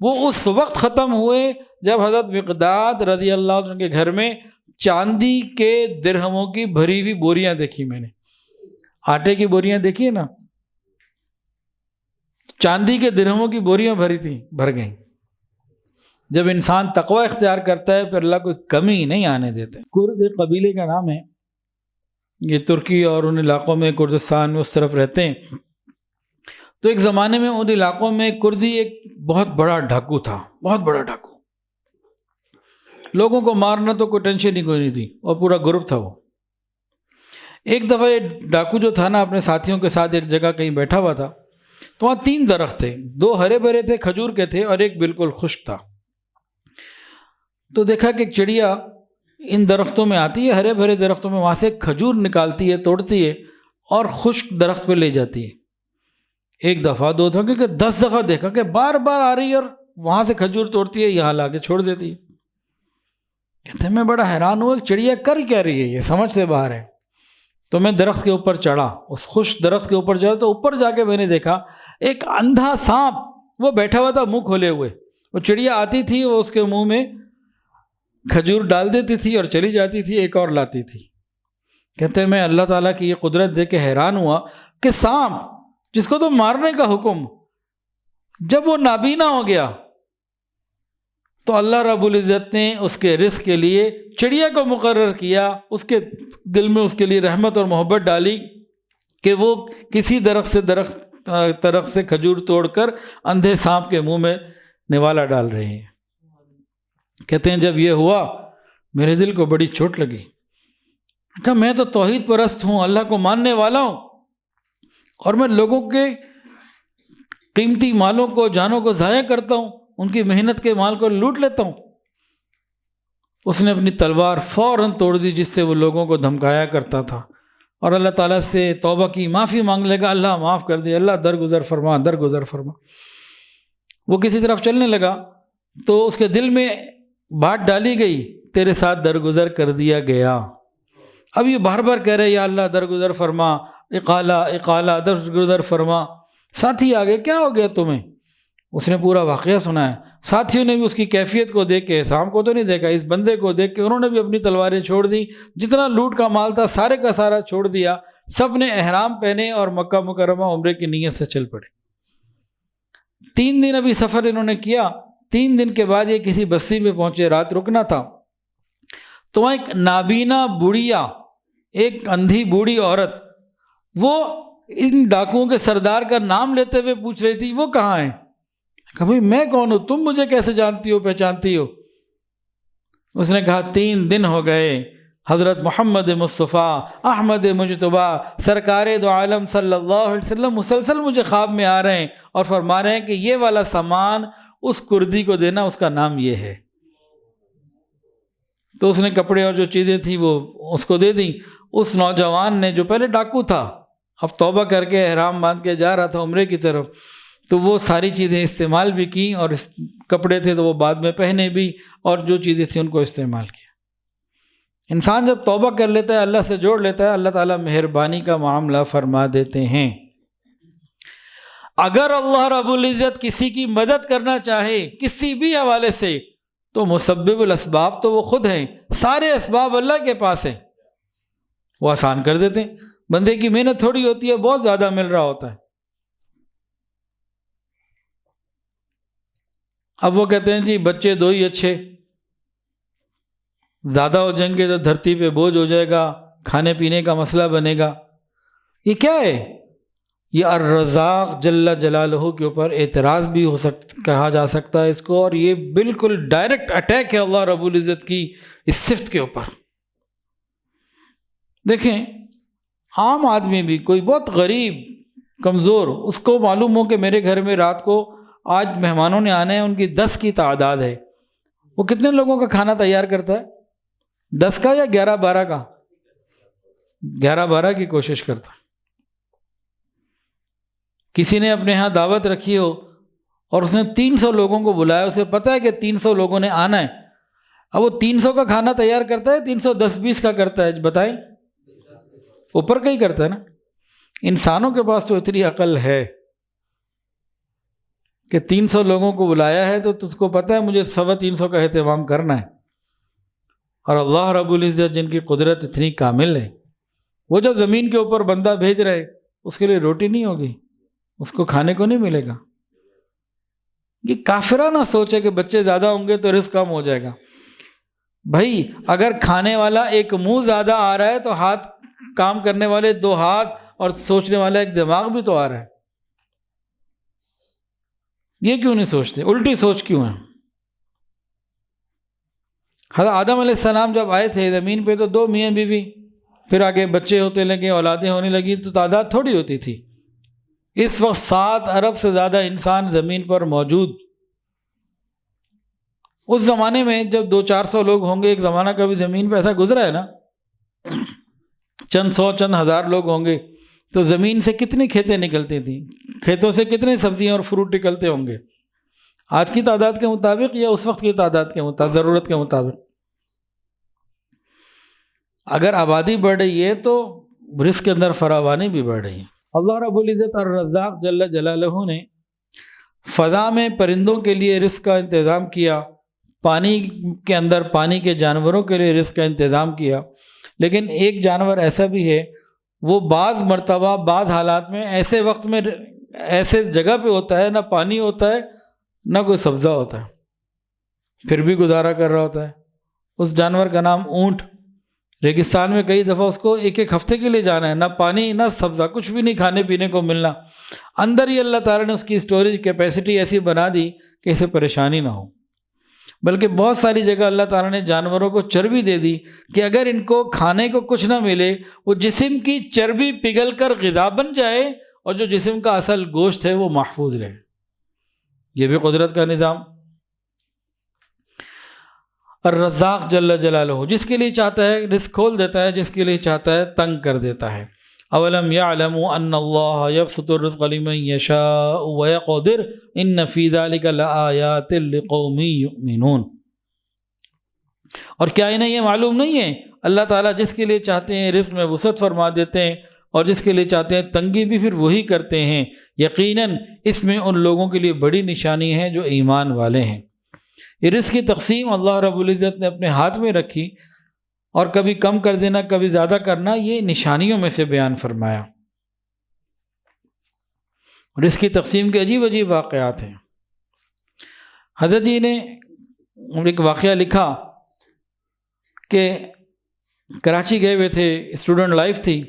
Speaker 1: وہ اس وقت ختم ہوئے جب حضرت مقداد رضی اللہ عنہ کے گھر میں چاندی کے درہموں کی بھری ہوئی بوریاں دیکھی۔ میں نے آٹے کی بوریاں دیکھی ہے نا، چاندی کے درہموں کی بوریاں بھر گئیں۔ جب انسان تقوی اختیار کرتا ہے پھر اللہ کوئی کمی نہیں آنے دیتے۔ کرد ایک قبیلے کا نام ہے، یہ ترکی اور ان علاقوں میں، کردستان میں اس طرف رہتے ہیں۔ تو ایک زمانے میں ان علاقوں میں کردی ایک بہت بڑا ڈاکو تھا، بہت بڑا ڈاکو، لوگوں کو مارنا تو کوئی ٹینشن ہی کوئی نہیں تھی، اور پورا گروپ تھا وہ۔ ایک دفعہ یہ ڈاکو جو تھا نا اپنے ساتھیوں کے ساتھ ایک جگہ کہیں بیٹھا ہوا تھا، تو وہاں 3 درخت تھے، 2 ہرے بھرے تھے کھجور کے تھے، اور ایک بالکل خشک تھا۔ تو دیکھا کہ ایک چڑیا ان درختوں میں آتی ہے، ہرے بھرے درختوں میں، وہاں سے کھجور نکالتی ہے، توڑتی ہے، اور خشک درخت پہ لے جاتی ہے۔ ایک دفعہ، 2 دفعہ، کیونکہ 10 دفعہ دیکھا کہ بار بار آ رہی ہے اور وہاں سے کھجور توڑتی ہے، یہاں لا کے چھوڑ دیتی ہے۔ کہتے ہیں میں بڑا حیران ہوا، ایک چڑیا کر کیا رہی ہے، یہ سمجھ سے باہر ہے۔ تو میں درخت کے اوپر چڑھا، اس خشک درخت کے اوپر چڑھا، تو اوپر جا کے میں نے دیکھا ایک اندھا سانپ وہ بیٹھا ہوا تھا منہ کھولے ہوئے۔ وہ چڑیا آتی تھی، وہ اس کے منہ میں کھجور ڈال دیتی تھی اور چلی جاتی تھی، ایک اور لاتی تھی۔ کہتے ہیں میں اللہ تعالیٰ کی یہ قدرت دیکھ کے حیران ہوا کہ سانپ جس کو تو مارنے کا حکم، جب وہ نابینا ہو گیا تو اللہ رب العزت نے اس کے رزق کے لیے چڑیا کو مقرر کیا، اس کے دل میں اس کے لیے رحمت اور محبت ڈالی کہ وہ کسی درخت سے کھجور توڑ کر اندھے سانپ کے منہ میں نوالا ڈال رہے ہیں۔ کہتے ہیں جب یہ ہوا میرے دل کو بڑی چوٹ لگی، کہا میں تو توحید پرست ہوں، اللہ کو ماننے والا ہوں، اور میں لوگوں کے قیمتی مالوں کو، جانوں کو ضائع کرتا ہوں، ان کی محنت کے مال کو لوٹ لیتا ہوں۔ اس نے اپنی تلوار فوراً توڑ دی جس سے وہ لوگوں کو دھمکایا کرتا تھا، اور اللہ تعالیٰ سے توبہ کی، معافی مانگ لے گا، اللہ معاف کر دے، اللہ درگزر فرما، درگزر فرما۔ وہ کسی طرف چلنے لگا تو اس کے دل میں بات ڈالی گئی، تیرے ساتھ درگزر کر دیا گیا۔ اب یہ بار بار کہہ رہے یا اللہ درگزر فرما، اقالہ درگزر فرما۔ ساتھی آگے کیا ہو گیا تمہیں؟ اس نے پورا واقعہ سنا ہے۔ ساتھیوں نے بھی اس کی کیفیت کو دیکھ کے، سام کو تو نہیں دیکھا، اس بندے کو دیکھ کے انہوں نے بھی اپنی تلواریں چھوڑ دی، جتنا لوٹ کا مال تھا سارے کا سارا چھوڑ دیا، سب نے احرام پہنے اور مکہ مکرمہ عمرے کی نیت سے چل پڑے۔ 3 دن ابھی سفر انہوں نے کیا۔ 3 دن کے بعد یہ کسی بستی میں پہنچے، رات رکنا تھا، تو وہاں ایک نابینا بوڑھیا، ایک اندھی بوڑھی عورت، وہ ان ڈاکوؤں کے سردار کا نام لیتے ہوئے پوچھ رہی تھی وہ کہاں ہیں؟ کہا بھائی میں کون ہوں، تم مجھے کیسے جانتی ہو، پہچانتی ہو؟ اس نے کہا 3 دن ہو گئے، حضرت محمد مصطفیٰ احمد مجتبیٰ سرکار دو عالم صلی اللہ علیہ وسلم مسلسل مجھے خواب میں آ رہے ہیں اور فرما رہے ہیں کہ یہ والا سامان اس کردی کو دینا، اس کا نام یہ ہے۔ تو اس نے کپڑے اور جو چیزیں تھیں وہ اس کو دے دیں۔ اس نوجوان نے جو پہلے ڈاکو تھا، اب توبہ کر کے احرام باندھ کے جا رہا تھا عمرے کی طرف، تو وہ ساری چیزیں استعمال بھی کی، اور کپڑے تھے تو وہ بعد میں پہنے بھی، اور جو چیزیں تھیں ان کو استعمال کیا۔ انسان جب توبہ کر لیتا ہے، اللہ سے جوڑ لیتا ہے، اللہ تعالیٰ مہربانی کا معاملہ فرما دیتے ہیں۔ اگر اللہ رب العزت کسی کی مدد کرنا چاہے کسی بھی حوالے سے، تو مسبب الاسباب تو وہ خود ہیں، سارے اسباب اللہ کے پاس ہیں، وہ آسان کر دیتے ہیں۔ بندے کی محنت تھوڑی ہوتی ہے، بہت زیادہ مل رہا ہوتا ہے۔ اب وہ کہتے ہیں جی بچے دو ہی اچھے، زیادہ ہو جائیں گے تو دھرتی پہ بوجھ ہو جائے گا، کھانے پینے کا مسئلہ بنے گا۔ یہ کیا ہے؟ یہ الرزاق جل جلالہ کے اوپر اعتراض بھی کہا جا سکتا ہے اس کو، اور یہ بالکل ڈائریکٹ اٹیک ہے اللہ رب العزت کی اس صفت کے اوپر۔ دیکھیں عام آدمی بھی، کوئی بہت غریب کمزور، اس کو معلوم ہو کہ میرے گھر میں رات کو آج مہمانوں نے آنا ہے، ان کی 10 کی تعداد ہے، وہ کتنے لوگوں کا کھانا تیار کرتا ہے؟ 10 کا یا 11-12 کا؟ 11-12 کی کوشش کرتا ہے۔ کسی نے اپنے ہاں دعوت رکھی ہو اور اس نے 300 لوگوں کو بلایا، اسے پتہ ہے کہ 300 لوگوں نے آنا ہے، اب وہ 300 کا کھانا تیار کرتا ہے 310-20 کا کرتا ہے؟ بتائیں، اوپر کا ہی کرتا ہے نا۔ انسانوں کے پاس تو اتنی عقل ہے کہ 300 لوگوں کو بلایا ہے تو تجھ کو پتہ ہے مجھے 350 کا اہتمام کرنا ہے، اور اللہ رب العزت جن کی قدرت اتنی کامل ہے، وہ جو زمین کے اوپر بندہ بھیج رہے اس کے لیے روٹی نہیں ہوگی، اس کو کھانے کو نہیں ملے گا۔ یہ کافرانہ سوچ ہے کہ بچے زیادہ ہوں گے تو رزق کم ہو جائے گا۔ بھائی اگر کھانے والا ایک منہ زیادہ آ رہا ہے تو ہاتھ کام کرنے والے 2 ہاتھ اور سوچنے والا ایک دماغ بھی تو آ رہا ہے، یہ کیوں نہیں سوچتے؟ الٹی سوچ کیوں ہے؟ حضرت آدم علیہ السلام جب آئے تھے زمین پہ تو 2 میاں بیوی، پھر آگے بچے ہوتے لگے، اولادیں ہونے لگی تو تعداد تھوڑی ہوتی تھی۔ اس وقت 7 ارب سے زیادہ انسان زمین پر موجود۔ اس زمانے میں جب 200-400 لوگ ہوں گے، ایک زمانہ کبھی زمین پہ ایسا گزرا ہے نا، چند 100 چند 1000 لوگ ہوں گے تو زمین سے کتنی کھیتیں نکلتی تھیں، کھیتوں سے کتنے سبزیاں اور فروٹ نکلتے ہوں گے آج کی تعداد کے مطابق یا اس وقت کی تعداد کے مطابق، ضرورت کے مطابق؟ اگر آبادی بڑھ رہی ہے تو رزق کے اندر فراوانی بھی بڑھ رہی ہے۔ اللہ رب العزت الرزاق جل جلالہ نے فضا میں پرندوں کے لیے رزق کا انتظام کیا، پانی کے اندر پانی کے جانوروں کے لیے رزق کا انتظام کیا، لیکن ایک جانور ایسا بھی ہے وہ بعض مرتبہ بعض حالات میں ایسے وقت میں ایسے جگہ پہ ہوتا ہے، نہ پانی ہوتا ہے نہ کوئی سبزہ ہوتا ہے، پھر بھی گزارا کر رہا ہوتا ہے۔ اس جانور کا نام اونٹ، ریگستان میں کئی دفعہ اس کو 1 ہفتے کے لیے جانا ہے، نہ پانی نہ سبزہ، کچھ بھی نہیں کھانے پینے کو ملنا، اندر ہی اللہ تعالیٰ نے اس کی اسٹوریج کیپیسٹی ایسی بنا دی کہ اسے پریشانی نہ ہو۔ بلکہ بہت ساری جگہ اللہ تعالیٰ نے جانوروں کو چربی دے دی کہ اگر ان کو کھانے کو کچھ نہ ملے، وہ جسم کی چربی پگھل کر غذا بن جائے اور جو جسم کا اصل گوشت ہے وہ محفوظ رہے۔ یہ بھی قدرت کا نظام۔ الرزاق جل جلالہ جس کے لیے چاہتا ہے رزق کھول دیتا ہے، جس کے لیے چاہتا ہے تنگ کر دیتا ہے۔ اولم یعلموا ان اللہ یبسط الرزق لمن یشاء ویقدر ان فی ذلک لآیات لقوم یؤمنون۔ اور کیا انہیں یہ معلوم نہیں ہے اللہ تعالیٰ جس کے لیے چاہتے ہیں رزق میں وسعت فرما دیتے ہیں اور جس کے لیے چاہتے ہیں تنگی بھی پھر وہی کرتے ہیں۔ یقیناً اس میں ان لوگوں کے لیے بڑی نشانی ہے جو ایمان والے ہیں۔ یہ رزق کی تقسیم اللہ رب العزت نے اپنے ہاتھ میں رکھی، اور کبھی کم کر دینا کبھی زیادہ کرنا یہ نشانیوں میں سے بیان فرمایا۔ رزق کی تقسیم کے عجیب عجیب واقعات ہیں۔ حضرت جی نے ایک واقعہ لکھا کہ کراچی گئے ہوئے تھے، اسٹوڈنٹ لائف تھی،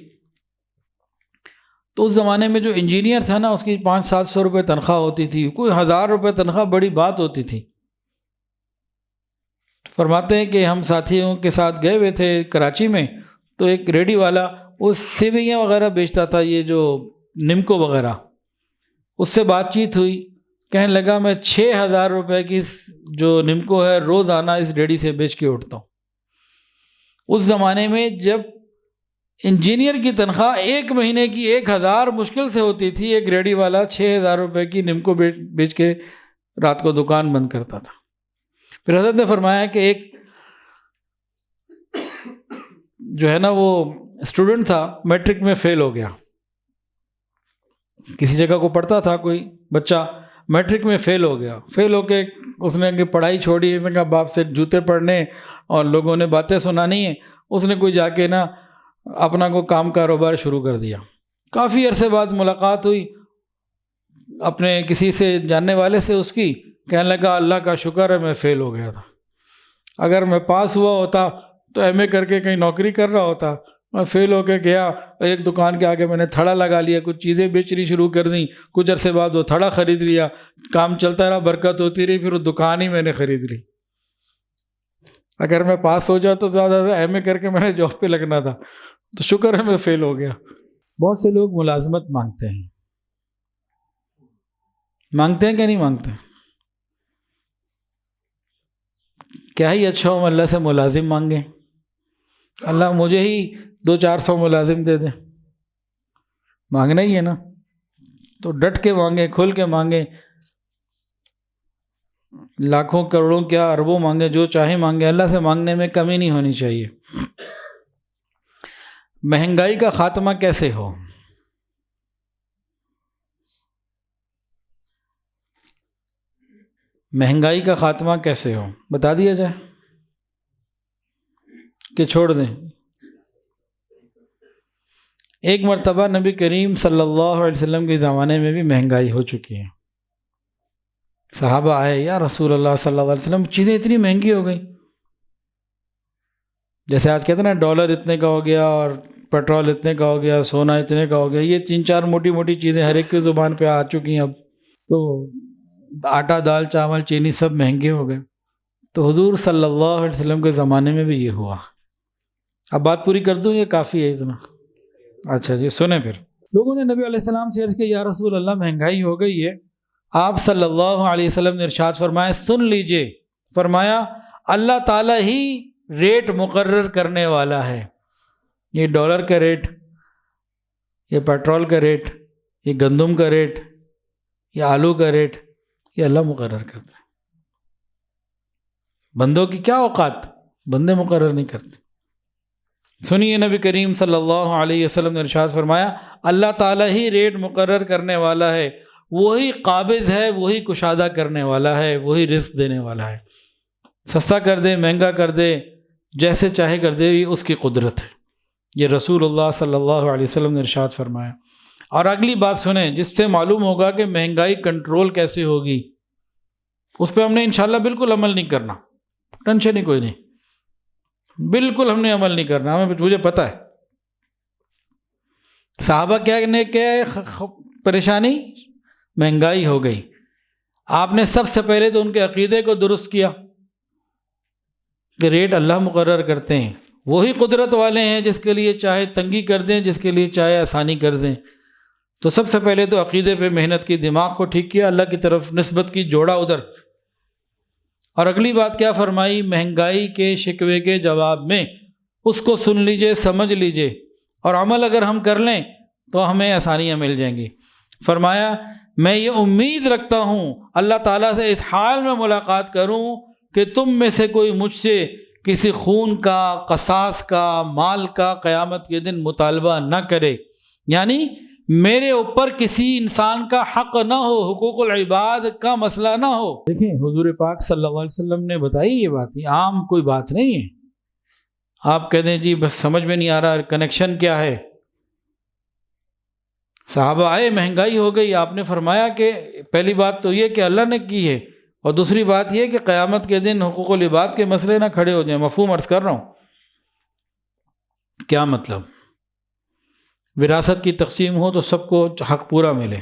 Speaker 1: تو اس زمانے میں جو انجینئر تھا نا اس کی 500-700 روپے تنخواہ ہوتی تھی، کوئی 1000 روپے تنخواہ بڑی بات ہوتی تھی۔ فرماتے ہیں کہ ہم ساتھیوں کے ساتھ گئے ہوئے تھے کراچی میں، تو ایک ریڈی والا وہ سیویاں وغیرہ بیچتا تھا، یہ جو نمکو وغیرہ، اس سے بات چیت ہوئی، کہنے لگا میں 6000 روپے کی جو نمکو ہے روزانہ اس ریڈی سے بیچ کے اٹھتا ہوں۔ اس زمانے میں جب انجینئر کی تنخواہ 1 مہینے کی 1000 مشکل سے ہوتی تھی، ایک ریڈی والا 6000 روپے کی نمکو بیچ کے رات کو دکان بند کرتا تھا۔ پھر حضرت نے فرمایا کہ ایک جو ہے نا وہ اسٹوڈنٹ تھا، میٹرک میں فیل ہو گیا، کسی جگہ کو پڑھتا تھا کوئی بچہ، میٹرک میں فیل ہو گیا، فیل ہو کے اس نے کہ پڑھائی چھوڑی، میں کہا باپ سے جوتے پڑھنے اور لوگوں نے باتیں سنانی ہیں، اس نے کوئی جا کے نا اپنا کو کام کاروبار شروع کر دیا۔ کافی عرصے بعد ملاقات ہوئی اپنے کسی سے جاننے والے سے اس کی، کہنے لگا اللہ کا شکر ہے میں فیل ہو گیا تھا، اگر میں پاس ہوا ہوتا تو ایم اے کر کے کہیں نوکری کر رہا ہوتا، میں فیل ہو کے گیا ایک دکان کے آگے میں نے تھڑا لگا لیا، کچھ چیزیں بیچنی شروع کر دیں، کچھ عرصے بعد وہ تھڑا خرید لیا، کام چلتا رہا، برکت ہوتی رہی، پھر وہ دکان ہی میں نے خرید لی۔ اگر میں پاس ہو جاتا تو زیادہ سے ایم اے کر کے میں نے جاب پہ لگنا تھا، تو شکر ہے میں فیل ہو گیا۔ بہت سے لوگ ملازمت مانگتے ہیں، مانگتے ہیں کہ نہیں مانگتے؟ کیا ہی اچھا ہو اللہ سے ملازم مانگیں، اللہ مجھے ہی 200-400 ملازم دے دیں، مانگنا ہی ہے نا، تو ڈٹ کے مانگیں، کھل کے مانگیں، لاکھوں کروڑوں کیا اربوں مانگے، جو چاہے مانگے، اللہ سے مانگنے میں کمی نہیں ہونی چاہیے۔ مہنگائی کا خاتمہ کیسے ہو؟ مہنگائی کا خاتمہ کیسے ہو بتا دیا جائے کہ چھوڑ دیں؟ ایک مرتبہ نبی کریم صلی اللہ علیہ وسلم کے زمانے میں بھی مہنگائی ہو چکی ہے۔ صحابہ آئے، یا رسول اللہ صلی اللہ علیہ وسلم چیزیں اتنی مہنگی ہو گئی، جیسے آج کہتے ہیں نا ڈالر اتنے کا ہو گیا اور پیٹرول اتنے کا ہو گیا، سونا اتنے کا ہو گیا، یہ 3-4 موٹی موٹی چیزیں ہر ایک کی زبان پہ آ چکی ہیں اب، تو آٹا دال چاول چینی سب مہنگے ہو گئے۔ تو حضور صلی اللہ علیہ وسلم کے زمانے میں بھی یہ ہوا۔ اب بات پوری کر دوں، یہ کافی ہے اتنا؟ اچھا جی سنیں۔ پھر لوگوں نے نبی علیہ السلام سے عرض کیا، یا رسول اللہ مہنگائی ہو گئی ہے۔ آپ صلی اللہ علیہ وسلم نے ارشاد فرمایا، سن لیجئے، فرمایا اللہ تعالیٰ ہی ریٹ مقرر کرنے والا ہے، یہ ڈالر کا ریٹ، یہ پیٹرول کا ریٹ، یہ گندم کا ریٹ، یہ آلو کا ریٹ، یہ اللہ مقرر کرتا ہے۔ بندوں کی کیا اوقات، بندے مقرر نہیں کرتے۔ سنیے نبی کریم صلی اللہ علیہ وسلم نے ارشاد فرمایا، اللہ تعالیٰ ہی ریٹ مقرر کرنے والا ہے، وہی قابض ہے، وہی کشادہ کرنے والا ہے، وہی رزق دینے والا ہے، سستا کر دے مہنگا کر دے جیسے چاہے کر دے، یہ اس کی قدرت ہے۔ یہ رسول اللہ صلی اللہ علیہ وسلم نے ارشاد فرمایا۔ اور اگلی بات سنیں جس سے معلوم ہوگا کہ مہنگائی کنٹرول کیسے ہوگی، اس پہ ہم نے انشاءاللہ بالکل عمل نہیں کرنا، ٹینشن ہی کوئی نہیں، بالکل ہم نے عمل نہیں کرنا، مجھے پتہ ہے۔ صحابہ کیا پریشانی، مہنگائی ہو گئی، آپ نے سب سے پہلے تو ان کے عقیدے کو درست کیا کہ ریٹ اللہ مقرر کرتے ہیں، وہی قدرت والے ہیں، جس کے لیے چاہے تنگی کر دیں، جس کے لیے چاہے آسانی کر دیں۔ تو سب سے پہلے تو عقیدے پہ محنت کی، دماغ کو ٹھیک کیا، اللہ کی طرف نسبت کی، جوڑا ادھر۔ اور اگلی بات کیا فرمائی، مہنگائی کے شکوے کے جواب میں اس کو سن لیجئے، سمجھ لیجئے، اور عمل اگر ہم کر لیں تو ہمیں آسانیاں مل جائیں گی۔ فرمایا میں یہ امید رکھتا ہوں اللہ تعالیٰ سے اس حال میں ملاقات کروں کہ تم میں سے کوئی مجھ سے کسی خون کا، قصاص کا، مال کا قیامت کے دن مطالبہ نہ کرے، یعنی میرے اوپر کسی انسان کا حق نہ ہو، حقوق العباد کا مسئلہ نہ ہو۔ دیکھیں حضور پاک صلی اللہ علیہ وسلم نے بتائی یہ بات، یہ عام کوئی بات نہیں ہے۔ آپ کہتے ہیں جی بس سمجھ میں نہیں آ رہا کنیکشن کیا ہے۔ صحابہ آئے، مہنگائی ہو گئی، آپ نے فرمایا کہ پہلی بات تو یہ کہ اللہ نے کی ہے، اور دوسری بات یہ کہ قیامت کے دن حقوق العباد کے مسئلے نہ کھڑے ہو جائیں۔ مفہوم عرض کر رہا ہوں، کیا مطلب؟ وراثت کی تقسیم ہو تو سب کو حق پورا ملے،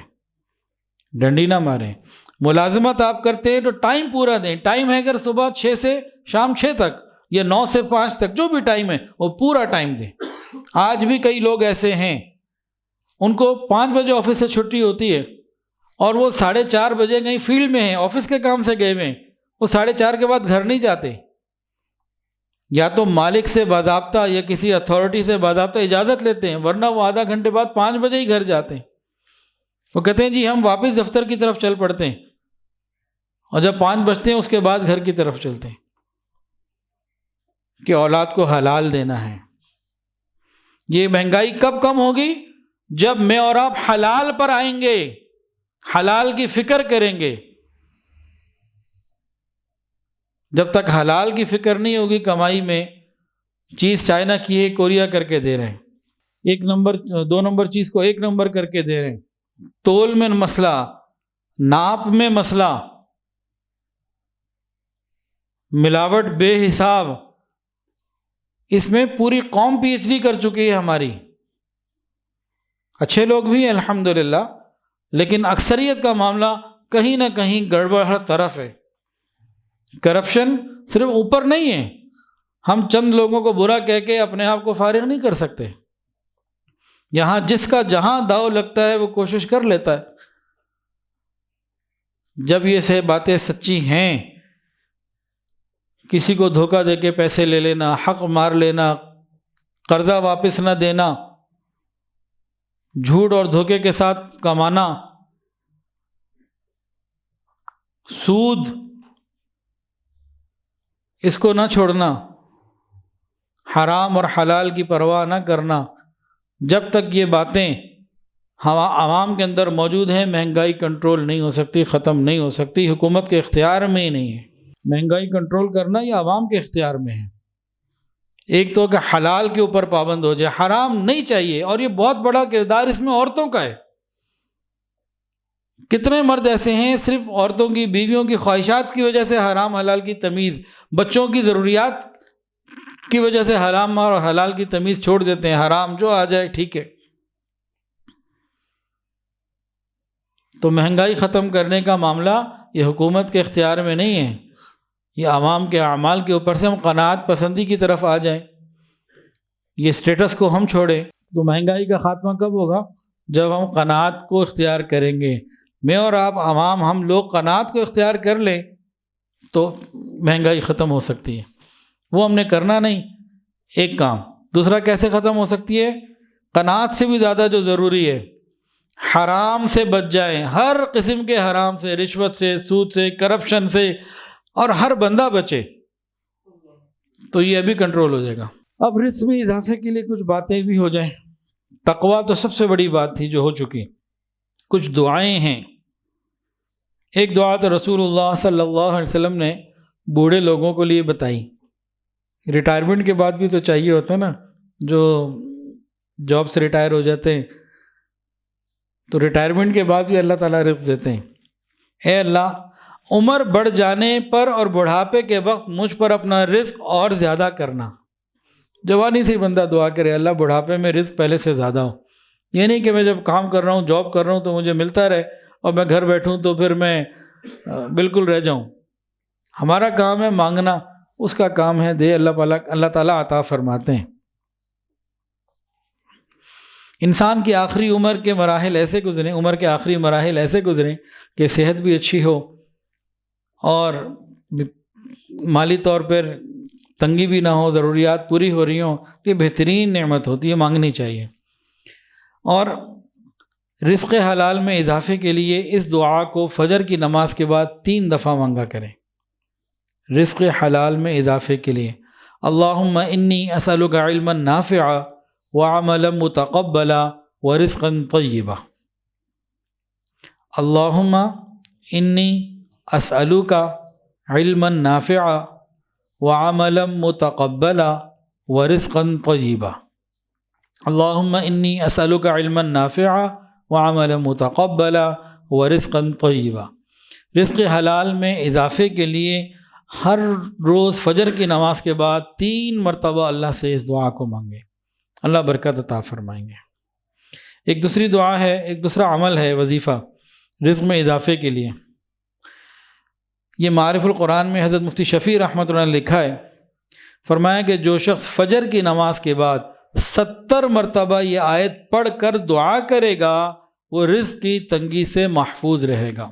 Speaker 1: ڈنڈی نہ ماریں۔ ملازمت آپ کرتے ہیں تو ٹائم پورا دیں، ٹائم ہے اگر صبح 6 سے شام 6 تک یا 9 سے 5 تک، جو بھی ٹائم ہے وہ پورا ٹائم دیں۔ آج بھی کئی لوگ ایسے ہیں، ان کو 5 بجے آفس سے چھٹی ہوتی ہے اور وہ 4:30 بجے کہیں فیلڈ میں ہیں، آفس کے کام سے گئے ہوئے ہیں، وہ 4:30 کے بعد گھر نہیں جاتے، یا تو مالک سے باضابطہ یا کسی اتھارٹی سے باضابطہ اجازت لیتے ہیں، ورنہ وہ آدھا گھنٹے بعد 5 بجے ہی گھر جاتے ہیں۔ وہ کہتے ہیں جی ہم واپس دفتر کی طرف چل پڑتے ہیں، اور جب 5 بجتے ہیں اس کے بعد گھر کی طرف چلتے ہیں کہ اولاد کو حلال دینا ہے۔ یہ مہنگائی کب کم ہوگی؟ جب میں اور آپ حلال پر آئیں گے، حلال کی فکر کریں گے۔ جب تک حلال کی فکر نہیں ہوگی کمائی میں، چیز چائنا کی ہے کوریا کر کے دے رہے ہیں، 2 نمبر چیز کو 1 نمبر کر کے دے رہے ہیں، تول میں مسئلہ، ناپ میں مسئلہ، ملاوٹ بے حساب، اس میں پوری قوم پی ایچ ڈی کر چکی ہے ہماری. اچھے لوگ بھی ہیں الحمدللہ، لیکن اکثریت کا معاملہ کہیں نہ کہیں گڑبڑ ہر طرف ہے. کرپشن صرف اوپر نہیں ہے، ہم چند لوگوں کو برا کہہ کے اپنے آپ کو فارغ نہیں کر سکتے. یہاں جس کا جہاں داؤ لگتا ہے وہ کوشش کر لیتا ہے. جب یہ سے باتیں سچی ہیں، کسی کو دھوکہ دے کے پیسے لے لینا، حق مار لینا، قرضہ واپس نہ دینا، جھوٹ اور دھوکے کے ساتھ کمانا، سود، اس کو نہ چھوڑنا، حرام اور حلال کی پرواہ نہ کرنا، جب تک یہ باتیں عوام کے اندر موجود ہیں مہنگائی کنٹرول نہیں ہو سکتی، ختم نہیں ہو سکتی. حکومت کے اختیار میں ہی نہیں ہے. مہنگائی کنٹرول کرنا یہ عوام کے اختیار میں ہے. ایک تو کہ حلال کے اوپر پابند ہو جائے، حرام نہیں چاہیے. اور یہ بہت بڑا کردار اس میں عورتوں کا ہے. کتنے مرد ایسے ہیں صرف عورتوں کی، بیویوں کی خواہشات کی وجہ سے حرام حلال کی تمیز، بچوں کی ضروریات کی وجہ سے حرام اور حلال کی تمیز چھوڑ دیتے ہیں. حرام جو آ جائے ٹھیک ہے. تو مہنگائی ختم کرنے کا معاملہ یہ حکومت کے اختیار میں نہیں ہے، یہ عوام کے اعمال کے اوپر سے ہم قناعت پسندی کی طرف آ جائیں، یہ اسٹیٹس کو ہم چھوڑیں. تو مہنگائی کا خاتمہ کب ہوگا؟ جب ہم قناعت کو اختیار کریں گے. میں اور آپ عوام، ہم لوگ قناعت کو اختیار کر لیں تو مہنگائی ختم ہو سکتی ہے. وہ ہم نے کرنا نہیں، ایک کام. دوسرا کیسے ختم ہو سکتی ہے؟ قناعت سے بھی زیادہ جو ضروری ہے، حرام سے بچ جائیں، ہر قسم کے حرام سے، رشوت سے، سود سے، کرپشن سے، اور ہر بندہ بچے تو یہ ابھی کنٹرول ہو جائے گا. اب رزق میں اضافے کے لیے کچھ باتیں بھی ہو جائیں. تقویٰ تو سب سے بڑی بات تھی جو ہو چکی. کچھ دعائیں ہیں. ایک دعا تو رسول اللہ صلی اللہ علیہ وسلم نے بوڑھے لوگوں کے لیے بتائی. ریٹائرمنٹ کے بعد بھی تو چاہیے ہوتا ہے نا، جو جاب سے ریٹائر ہو جاتے ہیں تو ریٹائرمنٹ کے بعد بھی اللہ تعالیٰ رزق دیتے ہیں. اے اللہ، عمر بڑھ جانے پر اور بڑھاپے کے وقت مجھ پر اپنا رزق اور زیادہ کرنا. جوانی سے بندہ دعا کرے اللہ بڑھاپے میں رزق پہلے سے زیادہ ہو. یہ نہیں کہ میں جب کام کر رہا ہوں، جاب کر رہا ہوں تو مجھے ملتا رہے اور میں گھر بیٹھوں تو پھر میں بالکل رہ جاؤں. ہمارا کام ہے مانگنا، اس کا کام ہے دے. اللہ تعالیٰ عطا فرماتے ہیں. انسان کی آخری عمر کے مراحل ایسے گزریں، عمر کے آخری مراحل ایسے گزریں کہ صحت بھی اچھی ہو اور مالی طور پر تنگی بھی نہ ہو، ضروریات پوری ہو رہی ہوں. یہ بہترین نعمت ہوتی ہے، مانگنی چاہیے. اور رزق حلال میں اضافے کے لیے اس دعا کو فجر کی نماز کے بعد 3 دفعہ مانگا کریں. رزق حلال میں اضافے کے لیے اللہم انی اسألک علما نافعا وعملا متقبلا ورزقا طیبا. اللہم انی اسألک علما نافعا وعملا متقبلا ورزقا طیبا. اللہم انی اسألک علما نافعا وعملا متقبلا ورزقا طیبا. رزق حلال میں اضافے کے لیے ہر روز فجر کی نماز کے بعد 3 مرتبہ اللہ سے اس دعا کو مانگیں، اللہ برکت عطا فرمائیں گے. ایک دوسری دعا ہے، ایک دوسرا عمل ہے، وظیفہ رزق میں اضافے کے لیے. یہ معارف القرآن میں حضرت مفتی شفیع رحمۃ اللہ نے لکھا ہے، فرمایا کہ جو شخص فجر کی نماز کے بعد 70 مرتبہ یہ آیت پڑھ کر دعا کرے گا وہ رزق کی تنگی سے محفوظ رہے گا.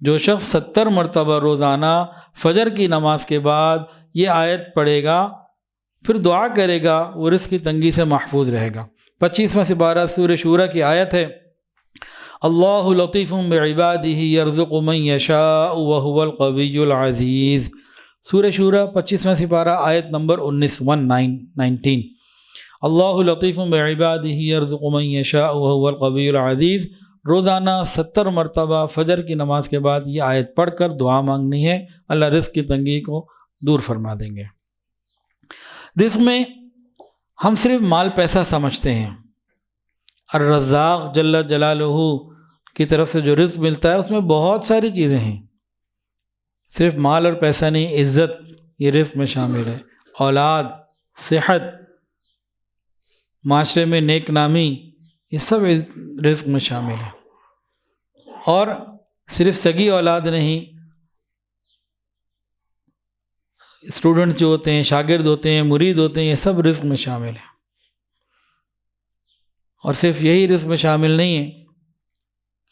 Speaker 1: جو شخص 70 مرتبہ روزانہ فجر کی نماز کے بعد یہ آیت پڑھے گا پھر دعا کرے گا وہ رزق کی تنگی سے محفوظ رہے گا. 25واں سپارہ سورہ شورى کی آیت ہے، اللہ لطیف بعبادہ یرزق من یشاء وہو القوی العزیز. سورہ شورى 25واں سپارہ آیت نمبر 19. اللہ لطیف بعبادہ یرزق من یشاء وہو القوی العزیز. روزانہ 70 مرتبہ فجر کی نماز کے بعد یہ آیت پڑھ کر دعا مانگنی ہے، اللہ رزق کی تنگی کو دور فرما دیں گے. رزق میں ہم صرف مال پیسہ سمجھتے ہیں. الرزاق جل جلالہ کی طرف سے جو رزق ملتا ہے اس میں بہت ساری چیزیں ہیں. صرف مال اور پیسہ نہیں، عزت یہ رزق میں شامل ہے، اولاد، صحت، معاشرے میں نیک نامی، یہ سب رزق میں شامل ہے۔ اور صرف سگی اولاد نہیں، اسٹوڈنٹ جو ہوتے ہیں، شاگرد ہوتے ہیں، مرید ہوتے ہیں، یہ سب رزق میں شامل ہیں۔ اور صرف یہی رزق میں شامل نہیں ہے،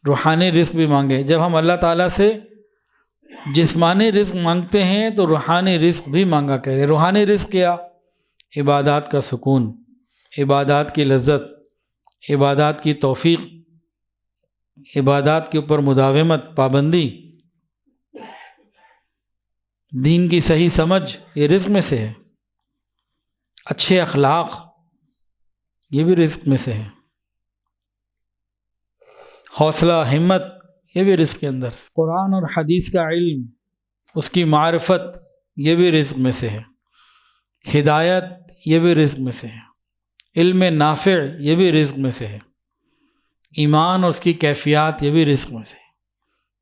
Speaker 1: روحانی رزق بھی مانگے۔ جب ہم اللہ تعالیٰ سے جسمانی رزق مانگتے ہیں تو روحانی رزق بھی مانگا کرے۔ روحانی رزق کیا؟ عبادات کا سکون، عبادات کی لذت، عبادات کی توفیق، عبادات کے اوپر مداومت، پابندی، دین کی صحیح سمجھ، یہ رزق میں سے ہے۔ اچھے اخلاق، یہ بھی رزق میں سے ہے۔ حوصلہ، ہمت، یہ بھی رزق کے اندر سے۔ قرآن اور حدیث کا علم، اس کی معرفت، یہ بھی رزق میں سے ہے۔ ہدایت، یہ بھی رزق میں سے ہے۔ علم نافع، یہ بھی رزق میں سے ہے۔ ایمان اور اس کی کیفیات، یہ بھی رزق میں سے ہے۔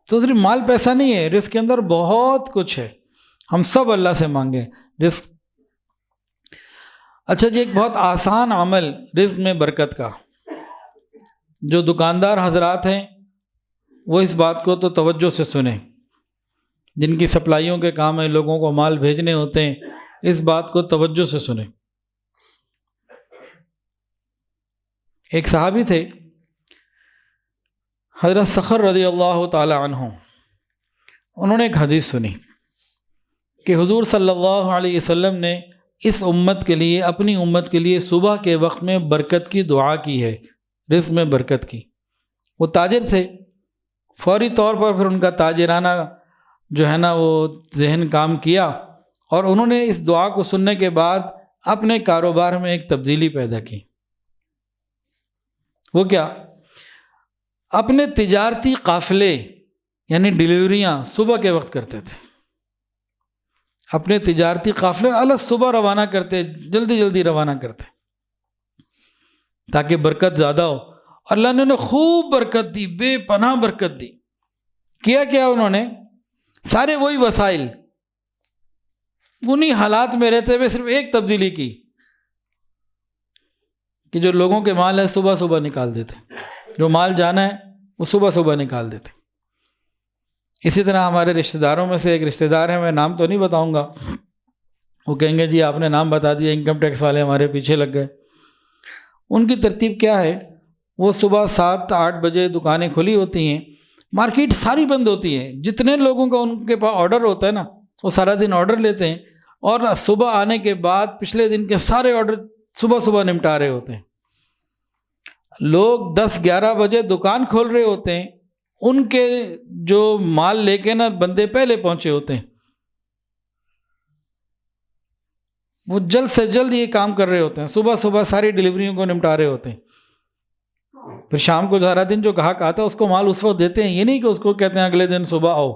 Speaker 1: تو صرف مال پیسہ نہیں ہے، رزق کے اندر بہت کچھ ہے۔ ہم سب اللہ سے مانگیں رزق۔ اچھا جی، ایک بہت آسان عمل رزق میں برکت کا، جو دکاندار حضرات ہیں وہ اس بات کو تو توجہ سے سنیں، جن کی سپلائیوں کے کام ہیں، لوگوں کو مال بھیجنے ہوتے ہیں، اس بات کو توجہ سے سنیں۔ ایک صحابی تھے حضرت صخر رضی اللہ تعالی عنہ، انہوں نے ایک حدیث سنی کہ حضور صلی اللہ علیہ وسلم نے اس امت کے لیے، اپنی امت کے لیے صبح کے وقت میں برکت کی دعا کی ہے، رزق میں برکت کی۔ وہ تاجر تھے، فوری طور پر پھر ان کا تاجرانہ جو ہے نا وہ ذہن کام کیا، اور انہوں نے اس دعا کو سننے کے بعد اپنے کاروبار میں ایک تبدیلی پیدا کی۔ وہ کیا؟ اپنے تجارتی قافلے یعنی ڈیلیوریاں صبح کے وقت کرتے تھے۔ اپنے تجارتی قافلے الگ صبح روانہ کرتے، جلدی جلدی روانہ کرتے، تاکہ برکت زیادہ ہو۔ اللہ نے انہیں خوب برکت دی، بے پناہ برکت دی۔ کیا انہوں نے؟ سارے وہی وسائل، انہی حالات میں رہتے ہوئے صرف ایک تبدیلی کی کہ جو لوگوں کے مال ہے صبح صبح نکال دیتے، جو مال جانا ہے وہ صبح صبح نکال دیتے۔ اسی طرح ہمارے رشتہ داروں میں سے ایک رشتہ دار ہے، میں نام تو نہیں بتاؤں گا، وہ کہیں گے جی آپ نے نام بتا دیا، انکم ٹیکس والے ہمارے پیچھے لگ گئے۔ ان کی ترتیب کیا ہے؟ وہ صبح 7-8 بجے دکانیں کھلی ہوتی ہیں، مارکیٹ ساری بند ہوتی ہے، جتنے لوگوں کا ان کے پاس آرڈر ہوتا ہے نا، وہ سارا دن آرڈر لیتے ہیں، اور صبح آنے کے بعد پچھلے دن کے سارے آرڈر صبح صبح نمٹا رہے ہوتے ہیں۔ لوگ 10-11 بجے دکان کھول رہے ہوتے ہیں، ان کے جو مال لے کے نا بندے پہلے پہنچے ہوتے ہیں، وہ جلد سے جلد یہ کام کر رہے ہوتے ہیں، صبح صبح ساری ڈیلیوریوں کو نمٹا رہے ہوتے ہیں۔ پھر شام کو سارا دن جو گاہک آتا ہے اس کو مال اس وقت دیتے ہیں، یہ نہیں کہ اس کو کہتے ہیں اگلے دن صبح آؤ۔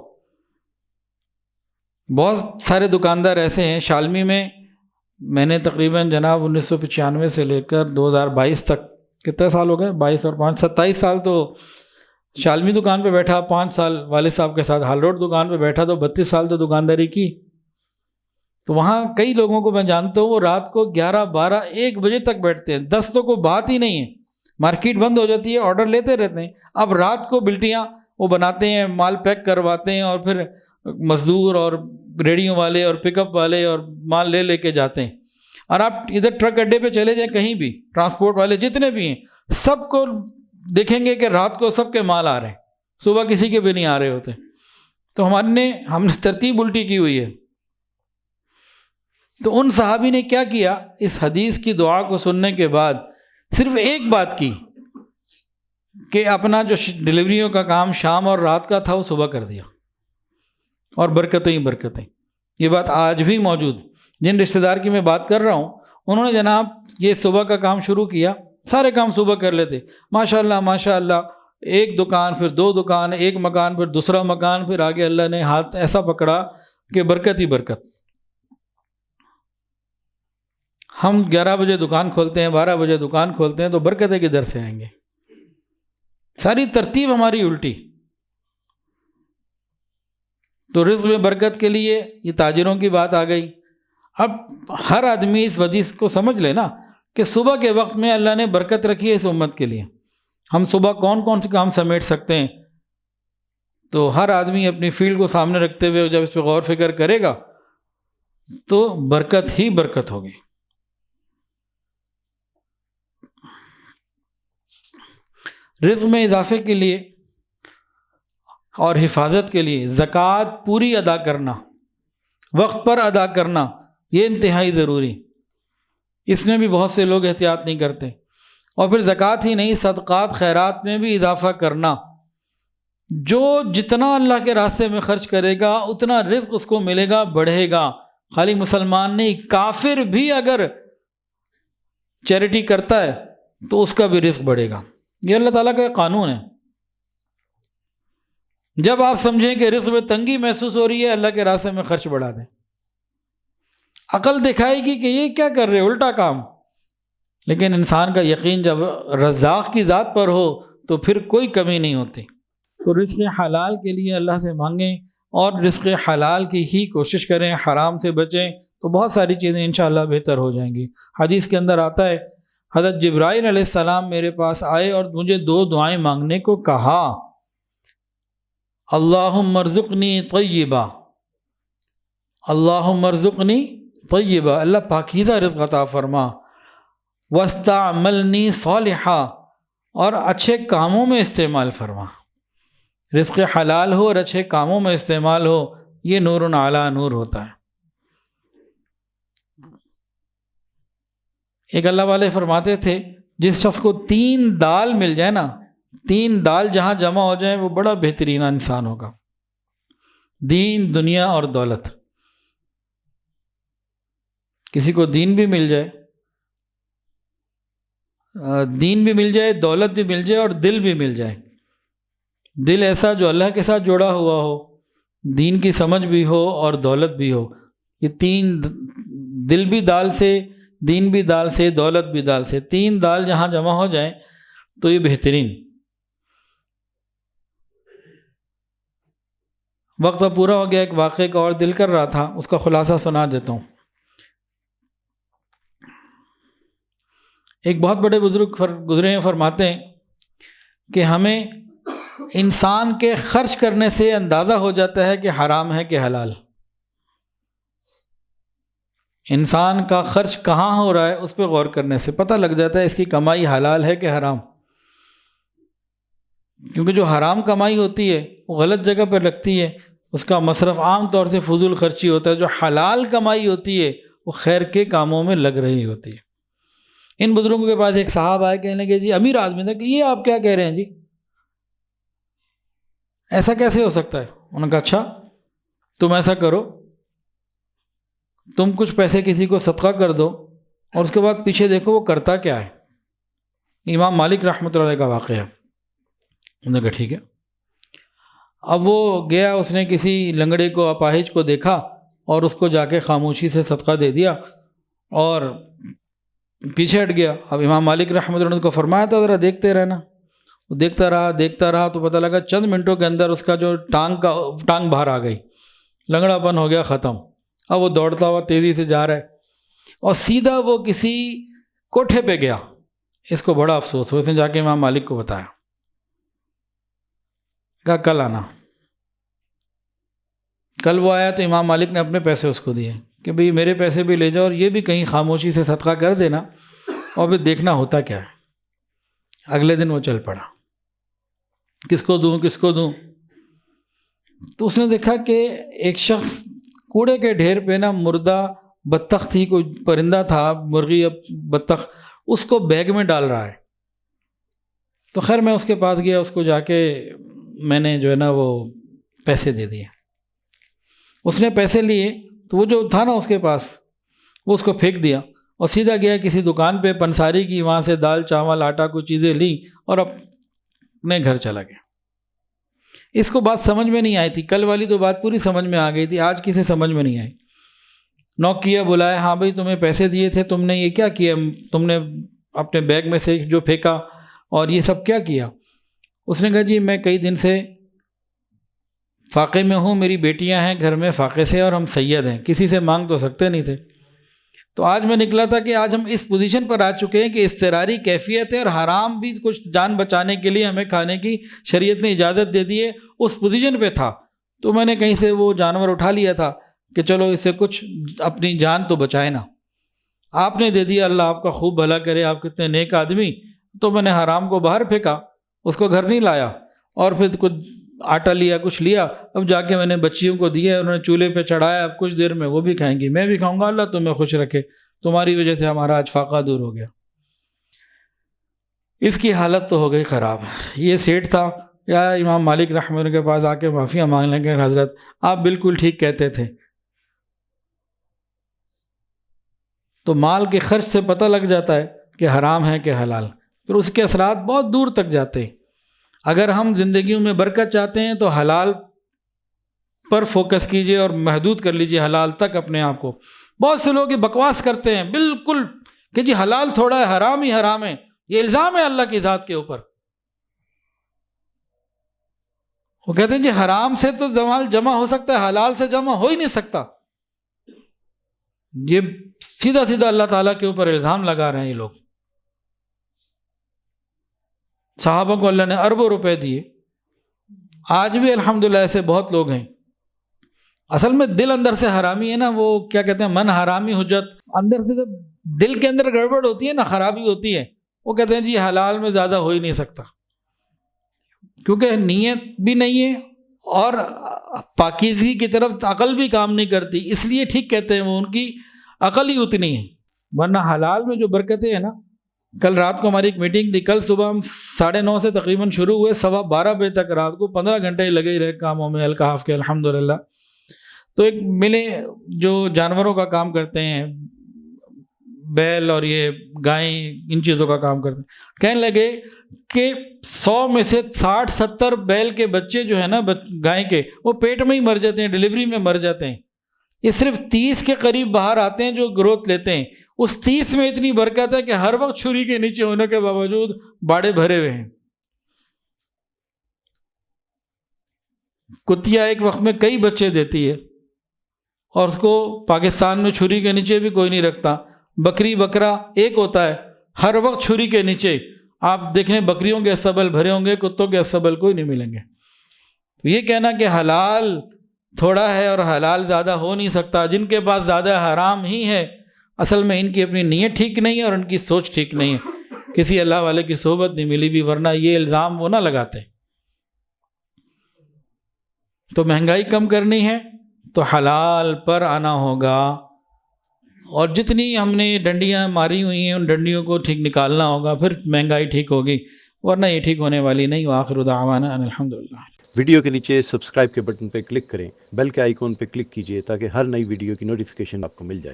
Speaker 1: بہت سارے دکاندار ایسے ہیں، شالمی میں نے تقریباً جناب 1995 سے لے کر 2022 تک، کتنے سال ہو گئے؟ 22 اور 5 27 سال تو شالمی دکان پہ بیٹھا، 5 سال والد صاحب کے ساتھ ہال روڈ دکان پہ بیٹھا، تو 32 سال تو دکانداری کی۔ تو وہاں کئی لوگوں کو میں جانتا ہوں، وہ رات کو 11, 12, 1 بجے تک بیٹھتے ہیں، 10 تو کوئی بات ہی نہیں ہے، مارکیٹ بند ہو جاتی ہے، آرڈر لیتے رہتے ہیں۔ اب رات کو بلٹیاں وہ بناتے ہیں، مال پیک کرواتے ہیں، اور پھر مزدور اور ریڑیوں والے اور پک اپ والے اور مال لے کے جاتے ہیں۔ اور آپ ادھر ٹرک اڈے پہ چلے جائیں، کہیں بھی ٹرانسپورٹ والے جتنے بھی ہیں، سب کو دیکھیں گے کہ رات کو سب کے مال آ رہے ہیں، صبح کسی کے بھی نہیں آ رہے ہوتے۔ تو ہم نے ترتیب الٹی کی ہوئی ہے۔ تو ان صحابی نے کیا کیا؟ اس حدیث کی دعا کو سننے کے بعد صرف ایک بات کی کہ اپنا جو ڈیلیوریوں کا کام شام اور رات کا تھا وہ صبح کر دیا، اور برکتیں ہی برکتیں۔ یہ بات آج بھی موجود، جن رشتہ دار کی میں بات کر رہا ہوں، انہوں نے جناب یہ صبح کا کام شروع کیا، سارے کام صبح کر لیتے، ماشاءاللہ ماشاءاللہ، ایک دکان پھر 2 دکان، ایک مکان پھر دوسرا مکان، پھر آگے اللہ نے ہاتھ ایسا پکڑا کہ برکت ہی برکت۔ ہم 11 بجے دکان کھولتے ہیں، 12 بجے دکان کھولتے ہیں، تو برکتیں کدھر سے آئیں گے؟ ساری ترتیب ہماری الٹی۔ تو رزق میں برکت کے لیے یہ تاجروں کی بات آ گئی۔ اب ہر آدمی اس حدیث کو سمجھ لے نا کہ صبح کے وقت میں اللہ نے برکت رکھی ہے اس امت کے لیے۔ ہم صبح کون کون سے کام سمیٹ سکتے ہیں، تو ہر آدمی اپنی فیلڈ کو سامنے رکھتے ہوئے جب اس پہ غور فکر کرے گا تو برکت ہی برکت ہوگی۔ رزق میں اضافے کے لیے اور حفاظت کے لیے زکوٰۃ پوری ادا کرنا، وقت پر ادا کرنا، یہ انتہائی ضروری۔ اس میں بھی بہت سے لوگ احتیاط نہیں کرتے۔ اور پھر زکوٰۃ ہی نہیں، صدقات خیرات میں بھی اضافہ کرنا۔ جو جتنا اللہ کے راستے میں خرچ کرے گا اتنا رزق اس کو ملے گا، بڑھے گا۔ خالی مسلمان نہیں، کافر بھی اگر چیریٹی کرتا ہے تو اس کا بھی رزق بڑھے گا۔ یہ اللہ تعالیٰ کا ایک قانون ہے۔ جب آپ سمجھیں کہ رزق میں تنگی محسوس ہو رہی ہے، اللہ کے راستے میں خرچ بڑھا دیں۔ عقل دکھائے گی کہ یہ کیا کر رہے، الٹا کام، لیکن انسان کا یقین جب رزاق کی ذات پر ہو تو پھر کوئی کمی نہیں ہوتی۔ تو رزق حلال کے لیے اللہ سے مانگیں اور رزق حلال کی ہی کوشش کریں، حرام سے بچیں، تو بہت ساری چیزیں انشاءاللہ بہتر ہو جائیں گی۔ حدیث کے اندر آتا ہے حضرت جبرائیل علیہ السلام میرے پاس آئے اور مجھے 2 دعائیں مانگنے کو کہا، اللہم ارزقنی طیبہ، اللہم ارزقنی طیبہ، اللہ پاکیزہ رزق عطا فرما، واستعملنی صالحا، اور اچھے کاموں میں استعمال فرما۔ رزق حلال ہو اور اچھے کاموں میں استعمال ہو، یہ نور علی نور ہوتا ہے۔ ایک اللہ والے فرماتے تھے جس شخص کو 3 دال مل جائے نا، 3 دال جہاں جمع ہو جائیں وہ بڑا بہترین انسان ہوگا، دین، دنیا اور دولت۔ کسی کو دین بھی مل جائے، دین بھی مل جائے، دولت بھی مل جائے اور دل بھی مل جائے، دل ایسا جو اللہ کے ساتھ جڑا ہوا ہو، دین کی سمجھ بھی ہو اور دولت بھی ہو، یہ 3 دل بھی دال سے، دین بھی دال سے، دولت بھی دال سے، 3 دال جہاں جمع ہو جائیں تو یہ بہترین۔ وقت اب پورا ہو گیا، ایک واقعے کا اور دل کر رہا تھا، اس کا خلاصہ سنا دیتا ہوں۔ ایک بہت بڑے بزرگ گزرے ہیں، فرماتے ہیں کہ ہمیں انسان کے خرچ کرنے سے اندازہ ہو جاتا ہے کہ حرام ہے کہ حلال۔ انسان کا خرچ کہاں ہو رہا ہے اس پہ غور کرنے سے پتہ لگ جاتا ہے اس کی کمائی حلال ہے کہ حرام۔ کیونکہ جو حرام کمائی ہوتی ہے وہ غلط جگہ پر لگتی ہے، اس کا مصرف عام طور سے فضول خرچی ہوتا ہے۔ جو حلال کمائی ہوتی ہے وہ خیر کے کاموں میں لگ رہی ہوتی ہے۔ ان بزرگوں کے پاس ایک صاحب آئے، کہنے لگے جی امیر آدمی تھا کہ یہ آپ کیا کہہ رہے ہیں جی، ایسا کیسے ہو سکتا ہے؟ انہوں نے کہا اچھا تم ایسا کرو، تم کچھ پیسے کسی کو صدقہ کر دو اور اس کے بعد پیچھے دیکھو وہ کرتا کیا ہے۔ امام مالک رحمۃ اللہ علیہ کا واقعہ ہے۔ انہوں نے کہا ٹھیک ہے۔ اب وہ گیا، اس نے کسی لنگڑے کو، اپاہج کو دیکھا اور اس کو جا کے خاموشی سے صدقہ دے دیا اور پیچھے ہٹ گیا۔ اب امام مالک رحمۃ اللہ کو فرمایا تھا ذرا دیکھتے رہنا، وہ دیکھتا رہا تو پتہ لگا چند منٹوں کے اندر اس کا جو ٹانگ باہر آ گئی، لنگڑا پن ہو گیا ختم۔ اب وہ دوڑتا ہوا تیزی سے جا رہا ہے اور سیدھا وہ کسی کوٹھے پہ گیا۔ اس کو بڑا افسوس ہوا، اس نے جا کے امام مالک کو بتایا، کہا کل آنا۔ کل وہ آیا تو امام مالک نے اپنے پیسے اس کو دیے کہ بھئی میرے پیسے بھی لے جاؤ اور یہ بھی کہیں خاموشی سے صدقہ کر دینا، اور پھر دیکھنا ہوتا کیا ہے۔ اگلے دن وہ چل پڑا، کس کو دوں۔ تو اس نے دیکھا کہ ایک شخص کوڑے کے ڈھیر پہ نا مردہ بطخ تھی، کوئی پرندہ تھا، مرغی یا بطخ، اس کو بیگ میں ڈال رہا ہے۔ تو خیر میں اس کے پاس گیا، اس کو جا کے میں نے جو ہے نا وہ پیسے دے دیے۔ اس نے پیسے لیے تو وہ جو تھا نا اس کے پاس، وہ اس کو پھینک دیا اور سیدھا گیا کسی دکان پہ پنساری کی، وہاں سے دال چاول آٹا کچھ چیزیں لیں اور اپنے گھر چلا گیا۔ اس کو بات سمجھ میں نہیں آئی تھی، کل والی تو بات پوری سمجھ میں آ گئی تھی، آج کسی سمجھ میں نہیں آئی۔ نوک کیا، بلایا، ہاں بھائی تمہیں پیسے دیے تھے، تم نے یہ کیا کیا؟ تم نے اپنے بیگ میں سے جو پھینکا اور یہ سب کیا کیا؟ اس نے کہا جی میں کئی دن سے فاقے میں ہوں، میری بیٹیاں ہیں گھر میں فاقے سے، اور ہم سید ہیں، کسی سے مانگ تو سکتے نہیں تھے۔ تو آج میں نکلا تھا کہ آج ہم اس پوزیشن پر آ چکے ہیں کہ اضطراری کیفیت ہے، اور حرام بھی کچھ جان بچانے کے لیے ہمیں کھانے کی شریعت نے اجازت دے دی ہے۔ اس پوزیشن پہ تھا تو میں نے کہیں سے وہ جانور اٹھا لیا تھا کہ چلو اس سے کچھ اپنی جان تو بچائے نا، آپ نے دے دیا، اللہ آپ کا خوب بھلا کرے، آپ کتنے نیک آدمی۔ تو میں نے حرام کو باہر پھینکا، اس کو گھر نہیں لایا، اور پھر کچھ آٹا لیا، کچھ لیا، اب جا کے میں نے بچیوں کو دیا، انہوں نے چولہے پہ چڑھایا، اب کچھ دیر میں وہ بھی کھائیں گی، میں بھی کھاؤں گا، اللہ تمہیں خوش رکھے، تمہاری وجہ سے ہمارا آج فاقہ دور ہو گیا۔ اس کی حالت تو ہو گئی خراب۔ یہ سیٹھ تھا، یا امام مالک رحمہ اللہ کے پاس آ کے معافیاں مانگ لیں گے، حضرت آپ بالکل ٹھیک کہتے تھے۔ تو مال کے خرچ سے پتہ لگ جاتا ہے کہ حرام ہے کہ حلال، پھر اس کے اثرات بہت دور تک جاتے ہیں۔ اگر ہم زندگیوں میں برکت چاہتے ہیں تو حلال پر فوکس کیجئے اور محدود کر لیجئے حلال تک اپنے آپ کو۔ بہت سے لوگ یہ بکواس کرتے ہیں بالکل کہ جی حلال تھوڑا ہے، حرام ہی حرام ہے، یہ الزام ہے اللہ کی ذات کے اوپر۔ وہ کہتے ہیں جی حرام سے تو مال جمع ہو سکتا ہے، حلال سے جمع ہو ہی نہیں سکتا۔ یہ سیدھا سیدھا اللہ تعالیٰ کے اوپر الزام لگا رہے ہیں یہ لوگ۔ صحابہ کو اللہ نے اربوں روپے دیے، آج بھی الحمدللہ ایسے بہت لوگ ہیں۔ اصل میں دل اندر سے حرامی ہے نا، وہ کیا کہتے ہیں، من حرامی حجت، اندر سے جب دل کے اندر گڑبڑ ہوتی ہے نا، خرابی ہوتی ہے، وہ کہتے ہیں جی حلال میں زیادہ ہو ہی نہیں سکتا، کیونکہ نیت بھی نہیں ہے اور پاکیزگی کی طرف عقل بھی کام نہیں کرتی، اس لیے ٹھیک کہتے ہیں وہ، ان کی عقل ہی اتنی ہے۔ ورنہ حلال میں جو برکتیں ہیں نا، کل رات کو ہماری ایک میٹنگ تھی، کل صبح ہم 9:30 سے تقریباً شروع ہوئے، 12:15 بجے تک، رات کو 15 گھنٹے لگے ہی رہے کاموں میں الکحاف کے الحمدللہ۔ تو ایک ملے جو جانوروں کا کام کرتے ہیں، بیل اور یہ گائیں، ان چیزوں کا کام کرتے ہیں، کہنے لگے کہ 100 میں سے 60-70 بیل کے بچے جو ہیں نا گائیں کے، وہ پیٹ میں ہی مر جاتے ہیں، ڈیلیوری میں مر جاتے ہیں۔ یہ صرف 30 کے قریب باہر آتے ہیں جو گروتھ لیتے ہیں، اس 30 میں اتنی برکت ہے کہ ہر وقت چھری کے نیچے ہونے کے باوجود باڑے بھرے ہوئے ہیں۔ کتیا ایک وقت میں کئی بچے دیتی ہے، اور اس کو پاکستان میں چھری کے نیچے بھی کوئی نہیں رکھتا۔ بکری بکرا ایک ہوتا ہے، ہر وقت چھری کے نیچے۔ آپ دیکھیں بکریوں کے استبل بھرے ہوں گے، کتوں کے استبل کوئی نہیں ملیں گے۔ تو یہ کہنا کہ حلال تھوڑا ہے اور حلال زیادہ ہو نہیں سکتا، جن کے پاس زیادہ حرام ہی ہے، اصل میں ان کی اپنی نیت ٹھیک نہیں ہے اور ان کی سوچ ٹھیک نہیں ہے، کسی اللہ والے کی صحبت نہیں ملی بھی، ورنہ یہ الزام وہ نہ لگاتے۔ تو مہنگائی کم کرنی ہے تو حلال پر آنا ہوگا، اور جتنی ہم نے ڈنڈیاں ماری ہوئی ہیں ان ڈنڈیوں کو ٹھیک نکالنا ہوگا، پھر مہنگائی ٹھیک ہوگی، ورنہ یہ ٹھیک ہونے والی نہیں۔ وآخر دعوانا ان الحمدللہ۔
Speaker 2: ویڈیو کے نیچے سبسکرائب کے بٹن پہ کلک کریں، بیل کے آئیکن پہ کلک کیجئے تاکہ ہر نئی ویڈیو کی نوٹیفیکیشن آپ کو مل جائے۔